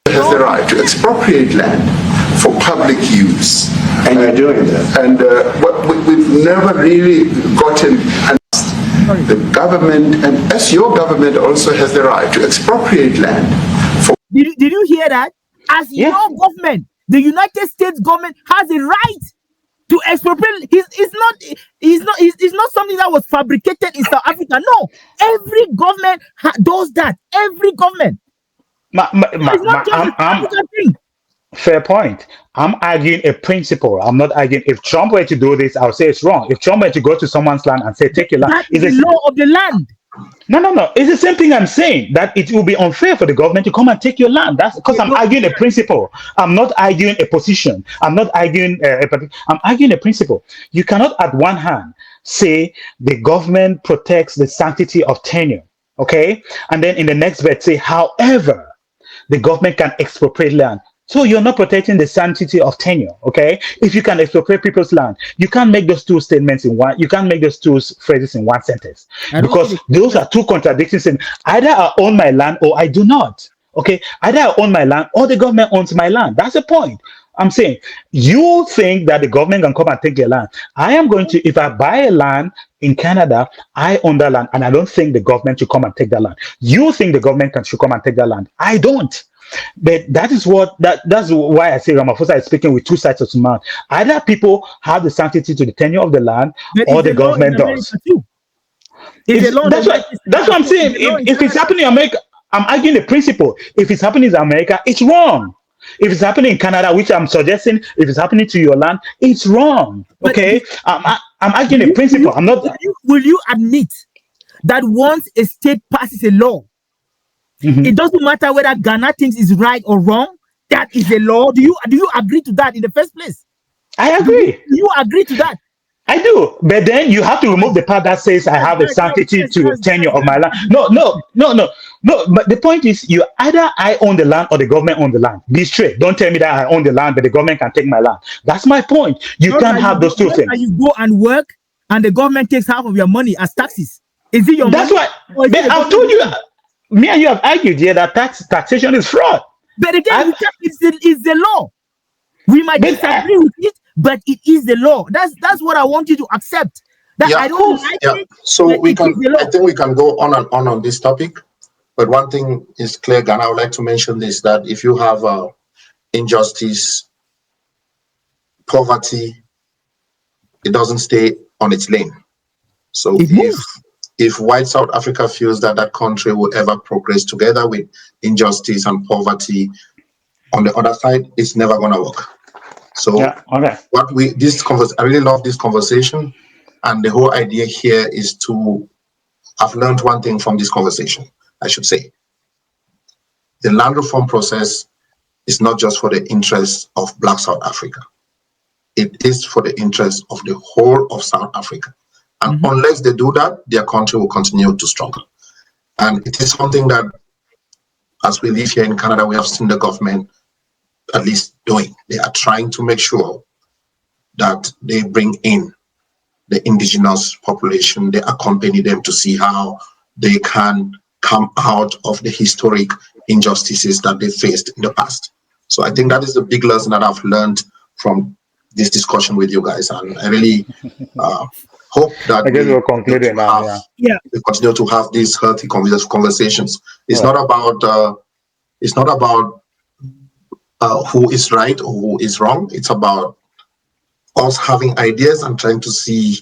Speaker 5: Has the right to expropriate land for public use.
Speaker 4: And you're doing that.
Speaker 5: And we've never really gotten the government, and as your government also has the right to expropriate land for.
Speaker 1: Did you hear that? As
Speaker 2: Yeah.
Speaker 1: your government, the United States government has a right to expropriate. It's not something that was fabricated in South Africa. No, every government does that. Every government. It's not just a South African thing.
Speaker 2: Fair point. I'm arguing a principle. I'm not arguing. If Trump were to do this, I'll say it's wrong. If Trump were to go to someone's land and say, take your land,
Speaker 1: That is
Speaker 2: is
Speaker 1: the
Speaker 2: this?
Speaker 1: law of the land.
Speaker 2: No. It's the same thing I'm saying, that it will be unfair for the government to come and take your land. That's because I'm arguing a principle. I'm not arguing a position. I'm not arguing I'm arguing a principle. You cannot, at one hand, say the government protects the sanctity of tenure, okay? And then in the next bit say, however, the government can expropriate land. So you're not protecting the sanctity of tenure, okay? If you can expropriate people's land, you can't make those two statements in one. You can't make those two phrases in one sentence
Speaker 1: I don't
Speaker 2: because
Speaker 1: see
Speaker 2: those are two contradicting statements. Either I own my land or I do not. Okay, either I own my land or the government owns my land. That's the point. I'm saying you think that the government can come and take your land. I am going to, if I buy a land in Canada, I own that land, and I don't think the government should come and take that land. You think the government should come and take that land. I don't. But that's why I say Ramaphosa is speaking with two sides of the mouth. Either people have the sanctity to the tenure of the land,
Speaker 1: But
Speaker 2: or
Speaker 1: it's
Speaker 2: the
Speaker 1: a law in
Speaker 2: government
Speaker 1: America
Speaker 2: does.
Speaker 1: too. It's a law in the United States.
Speaker 2: That's what I'm
Speaker 1: So
Speaker 2: saying.
Speaker 1: it's a law in
Speaker 2: If it's
Speaker 1: Canada.
Speaker 2: happening in America, I'm arguing the principle. If it's happening in America, it's wrong. If it's happening in Canada, which I'm suggesting, if it's happening to your land, it's wrong.
Speaker 1: But
Speaker 2: Okay, I'm arguing the principle. I'm not.
Speaker 1: Will you admit that once a state passes a law,
Speaker 2: Mhm.
Speaker 1: it doesn't matter whether Ghana thinks is right or wrong? That is a law. Do you agree to that in the first place?
Speaker 2: I agree.
Speaker 1: Do you agree to that?
Speaker 2: I do, but then you have to remove the part that says I have a sanctity to tenure of my land. No. But the point is, you either I own the land or the government own the land. Be straight. Don't tell me that I own the land, but the government can take my land. That's my point. You can't have those two
Speaker 1: Not
Speaker 2: things.
Speaker 1: that you go and work and the government takes half of your money as taxes. Is it your
Speaker 2: That's
Speaker 1: money?
Speaker 2: why.
Speaker 1: Or is it
Speaker 2: But
Speaker 1: the
Speaker 2: I've told
Speaker 1: government
Speaker 2: you, me and you have argued here that taxation is fraud.
Speaker 1: But again,
Speaker 2: I-
Speaker 1: it's the law. We might
Speaker 2: But
Speaker 1: disagree with it, but it is the law. That's what I want you to accept. That
Speaker 3: Yeah,
Speaker 1: I don't like
Speaker 3: yeah.
Speaker 1: it,
Speaker 3: So
Speaker 1: but it is the
Speaker 3: I
Speaker 1: law.
Speaker 3: think we can go on and on this topic. But one thing is clear, Ghana, I would like to mention this, that if you have injustice, poverty, it doesn't stay on its lane. So
Speaker 1: It moves.
Speaker 3: if white South Africa feels that that country will ever progress together with injustice and poverty on the other side, it's never going to work. So
Speaker 2: yeah, okay.
Speaker 3: I really love this conversation, and the whole idea here is to. I've learned one thing from this conversation. I should say, the land reform process is not just for the interests of Black South Africa. It is for the interests of the whole of South Africa. And unless they do that, their country will continue to struggle. And it is something that, as we live here in Canada, we have seen the government at least doing. They are trying to make sure that they bring in the indigenous population, they accompany them to see how they can come out of the historic injustices that they faced in the past. So I think that is the big lesson that I've learned from this discussion with you guys. And I really hope that
Speaker 2: I guess we'll conclude it now.
Speaker 1: Yeah.
Speaker 3: we continue to have these healthy conversations. It's not about who is right or who is wrong. It's about us having ideas and trying to see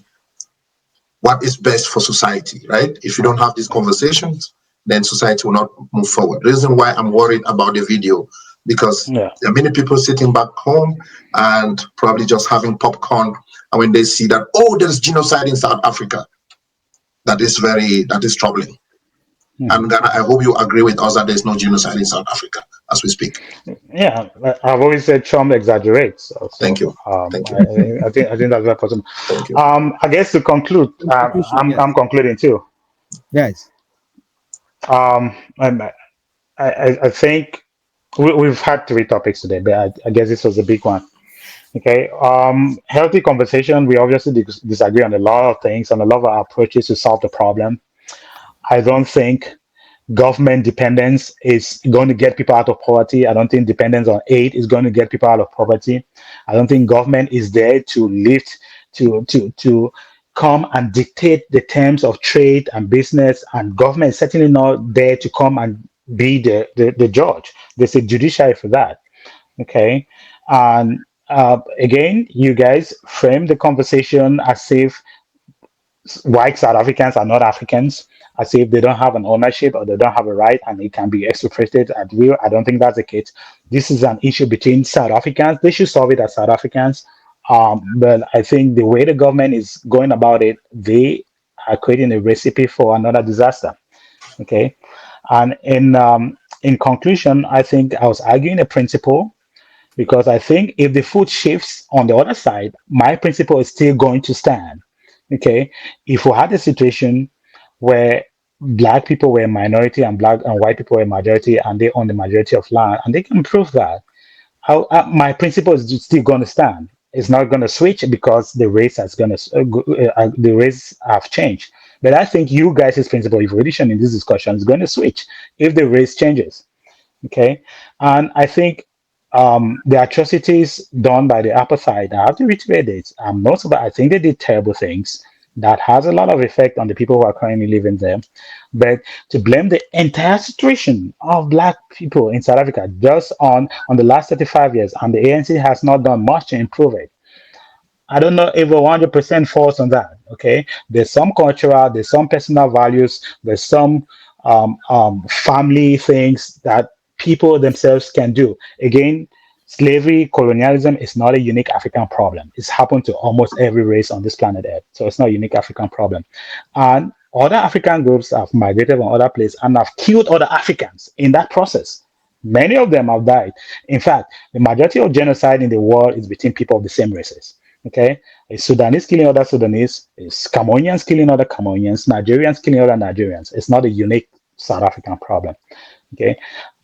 Speaker 3: what is best for society, right? If you don't have these conversations, then society will not move forward. The reason why I'm worried about the video, because there are many people sitting back home and probably just having popcorn, and when they see that, oh, there's genocide in South Africa, that is troubling. And Ghana, I hope you agree with us that there's no genocide in South Africa as we speak.
Speaker 2: Yeah, I've always said Trump exaggerates.
Speaker 3: Thank you.
Speaker 2: So
Speaker 3: Thank you.
Speaker 2: I think that's very possible.
Speaker 3: Thank you.
Speaker 2: I guess to conclude,
Speaker 1: Conclusion, yes.
Speaker 2: I'm concluding too.
Speaker 1: Yes.
Speaker 2: And I think we've had three topics today, but I guess this was a big one. Okay. Healthy conversation. We obviously disagree on a lot of things, on a lot of our approaches to solve the problem. I don't think government dependence is going to get people out of poverty. I don't think dependence on aid is going to get people out of poverty. I don't think government is there to lift, to come and dictate the terms of trade and business. And government is certainly not there to come and be the judge. There's a judiciary for that. Okay. And again, you guys frame the conversation as if white South Africans are not Africans, as if they don't have an ownership or they don't have a right and it can be expropriated at will. I don't think that's the case. This is an issue between South Africans. They should solve it as South Africans. But I think the way the government is going about it, they are creating a recipe for another disaster. Okay. And in conclusion, I think I was arguing a principle because I think if the foot shifts on the other side, my principle is still going to stand. Okay, if we had a situation where black people were a minority and black and white people were a majority and they own the majority of land and they can prove that, my principle is still going to stand. It's not going to switch because the race has going to the race have changed. But I think you guys' principle evolution in this discussion is going to switch if the race changes. Okay, and I think the atrocities done by the apartheid, I have to reiterate it. Most of it, I think they did terrible things that has a lot of effect on the people who are currently living there. But to blame the entire situation of black people in South Africa just on the last 35 years, and the ANC has not done much to improve it. I don't know if 100% falls on that. Okay, there's some cultural, there's some personal values, there's some family things that people themselves can do. Again, slavery, colonialism is not a unique African problem. It's happened to almost every race on this planet Earth, so it's not a unique African problem. And other African groups have migrated from other places and have killed other Africans in that process. Many of them have died. In fact, the majority of genocide in the world is between people of the same races. Okay, a Sudanese killing other Sudanese, is Cameroonians killing other Cameroonians, Nigerians killing other Nigerians. It's not a unique South African problem. Okay,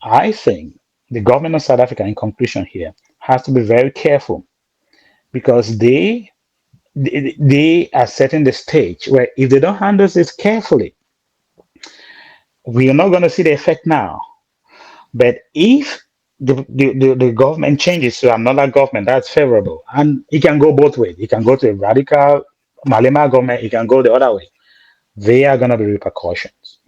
Speaker 2: I think the government of South Africa, in conclusion here, has to be very careful because they are setting the stage where if they don't handle this carefully, we are not going to see the effect now. But if the government changes to another government that's favorable, and it can go both ways. It can go to a radical Malema government, it can go the other way. There are going to be repercussions.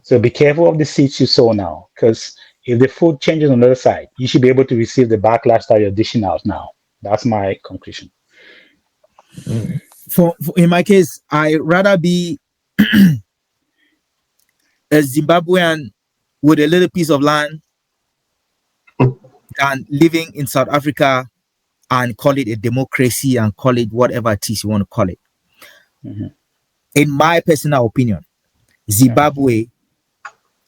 Speaker 2: So be careful of the seeds you sow now, because if the food changes on the other side, you should be able to receive the backlash that you're dishing out now. That's my conclusion.
Speaker 1: For in my case, I rather be a Zimbabwean with a little piece of land than living in South Africa and call it a democracy and call it whatever it is you want to call it.
Speaker 2: Mm-hmm.
Speaker 1: In my personal opinion, Zimbabwe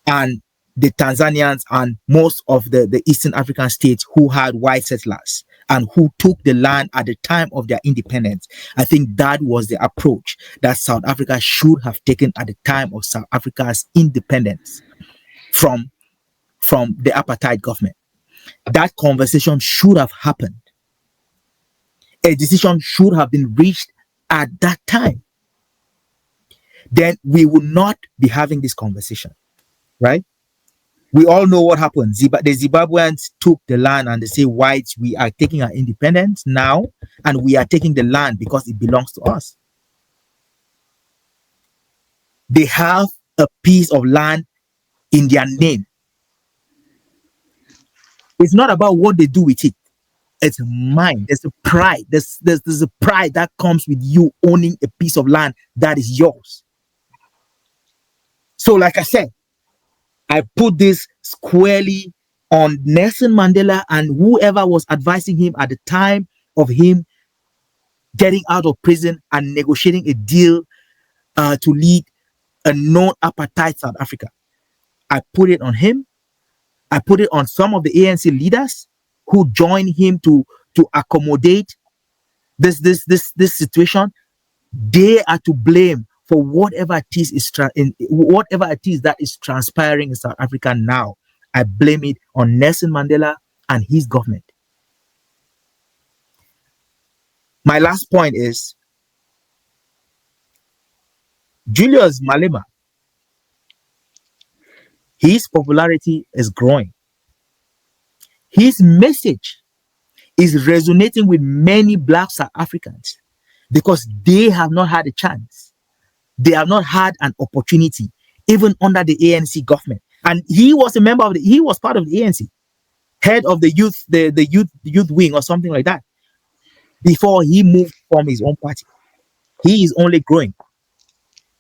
Speaker 1: and the Tanzanians and most of the Eastern African states who had white settlers and who took the land at the time of their independence, I think that was the approach that South Africa should have taken at the time of South Africa's independence from the apartheid government. That conversation should have happened. A decision should have been reached at that time. Then we would not be having this conversation, right? We all know what happened. The Zimbabweans took the land and they say, whites, we are taking our independence now and we are taking the land because it belongs to us. They have a piece of land in their name. It's not about what they do with it. It's mine. There's a pride. There's a pride that comes with you owning a piece of land that is yours. So, like I said, I put this squarely on Nelson Mandela and whoever was advising him at the time of him getting out of prison and negotiating a deal to lead a non-apartheid South Africa. I put it on him. I put it on some of the ANC leaders who joined him to accommodate this situation. They are to blame for whatever it is whatever it is that is transpiring in South Africa now. I blame it on Nelson Mandela and his government. My last point is Julius Malema. His popularity is growing. His message is resonating with many Black South Africans because they have not had a chance. They have not had an opportunity, even under the ANC government. And he was a member of he was part of the ANC, head of the youth wing or something like that, before he moved from his own party. He is only growing.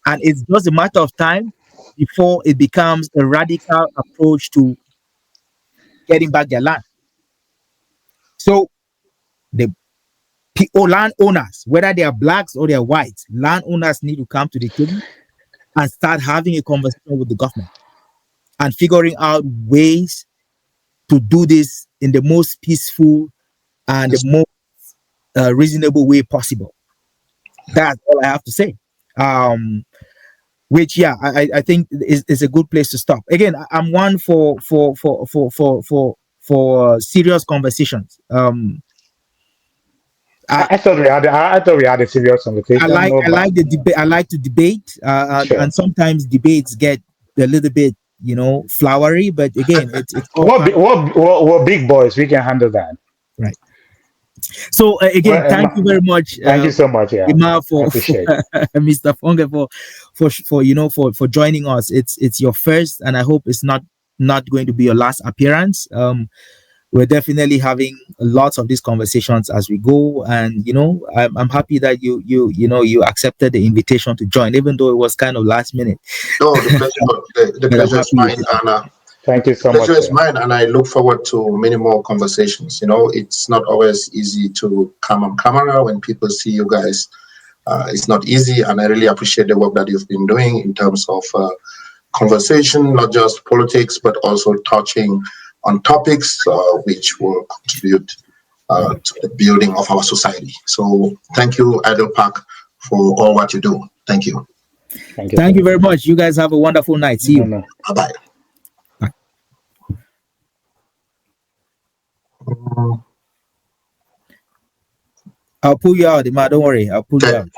Speaker 1: And it's just a matter of time before it becomes a radical approach to getting back their land. So the landowners, whether they are blacks or they are whites, landowners need to come to the table and start having a conversation with the government and figuring out ways to do this in the most peaceful and the most reasonable way possible. That's all I have to say. Which yeah, I think is a good place to stop. Again, I'm one for serious conversations.
Speaker 2: I thought we had a serious conversation. No,
Speaker 1: I
Speaker 2: but
Speaker 1: like the debate. I like to debate,
Speaker 2: sure.
Speaker 1: and sometimes debates get a little bit, flowery. But again, it's all
Speaker 2: What,
Speaker 1: part of
Speaker 2: what big boys? We can handle that.
Speaker 1: right. So
Speaker 2: Well,
Speaker 1: again, thank you very much,
Speaker 2: thank you so much. Yeah,
Speaker 1: Ima,
Speaker 2: I
Speaker 1: for
Speaker 2: appreciate it.
Speaker 1: Mr. Fonge for joining us. It's your first, and I hope it's not going to be your last appearance. We're definitely having lots of these conversations as we go, and I'm happy that you accepted the invitation to join, even though it was kind of last minute.
Speaker 3: No, the
Speaker 1: But I'm
Speaker 3: pleasure is
Speaker 1: happy you
Speaker 3: mine,
Speaker 1: did.
Speaker 3: Anna.
Speaker 2: Thank you
Speaker 3: The
Speaker 2: so
Speaker 3: pleasure
Speaker 2: much.
Speaker 3: is
Speaker 2: Yeah.
Speaker 3: mine, and I look forward to many more conversations. It's not always easy to come on camera when people see you guys. It's not easy, and I really appreciate the work that you've been doing in terms of conversation, not just politics, but also touching on topics which will contribute to the building of our society. So thank you, Idle Park, for all what you do. Thank you.
Speaker 2: Thank you so
Speaker 1: Thank you
Speaker 2: much.
Speaker 1: very much. You guys have a wonderful night. See
Speaker 2: No,
Speaker 1: you.
Speaker 2: no.
Speaker 3: Bye
Speaker 1: Bye.
Speaker 3: bye.
Speaker 1: I'll pull you out, Ima. Don't worry. I'll pull you
Speaker 3: Okay.
Speaker 1: out.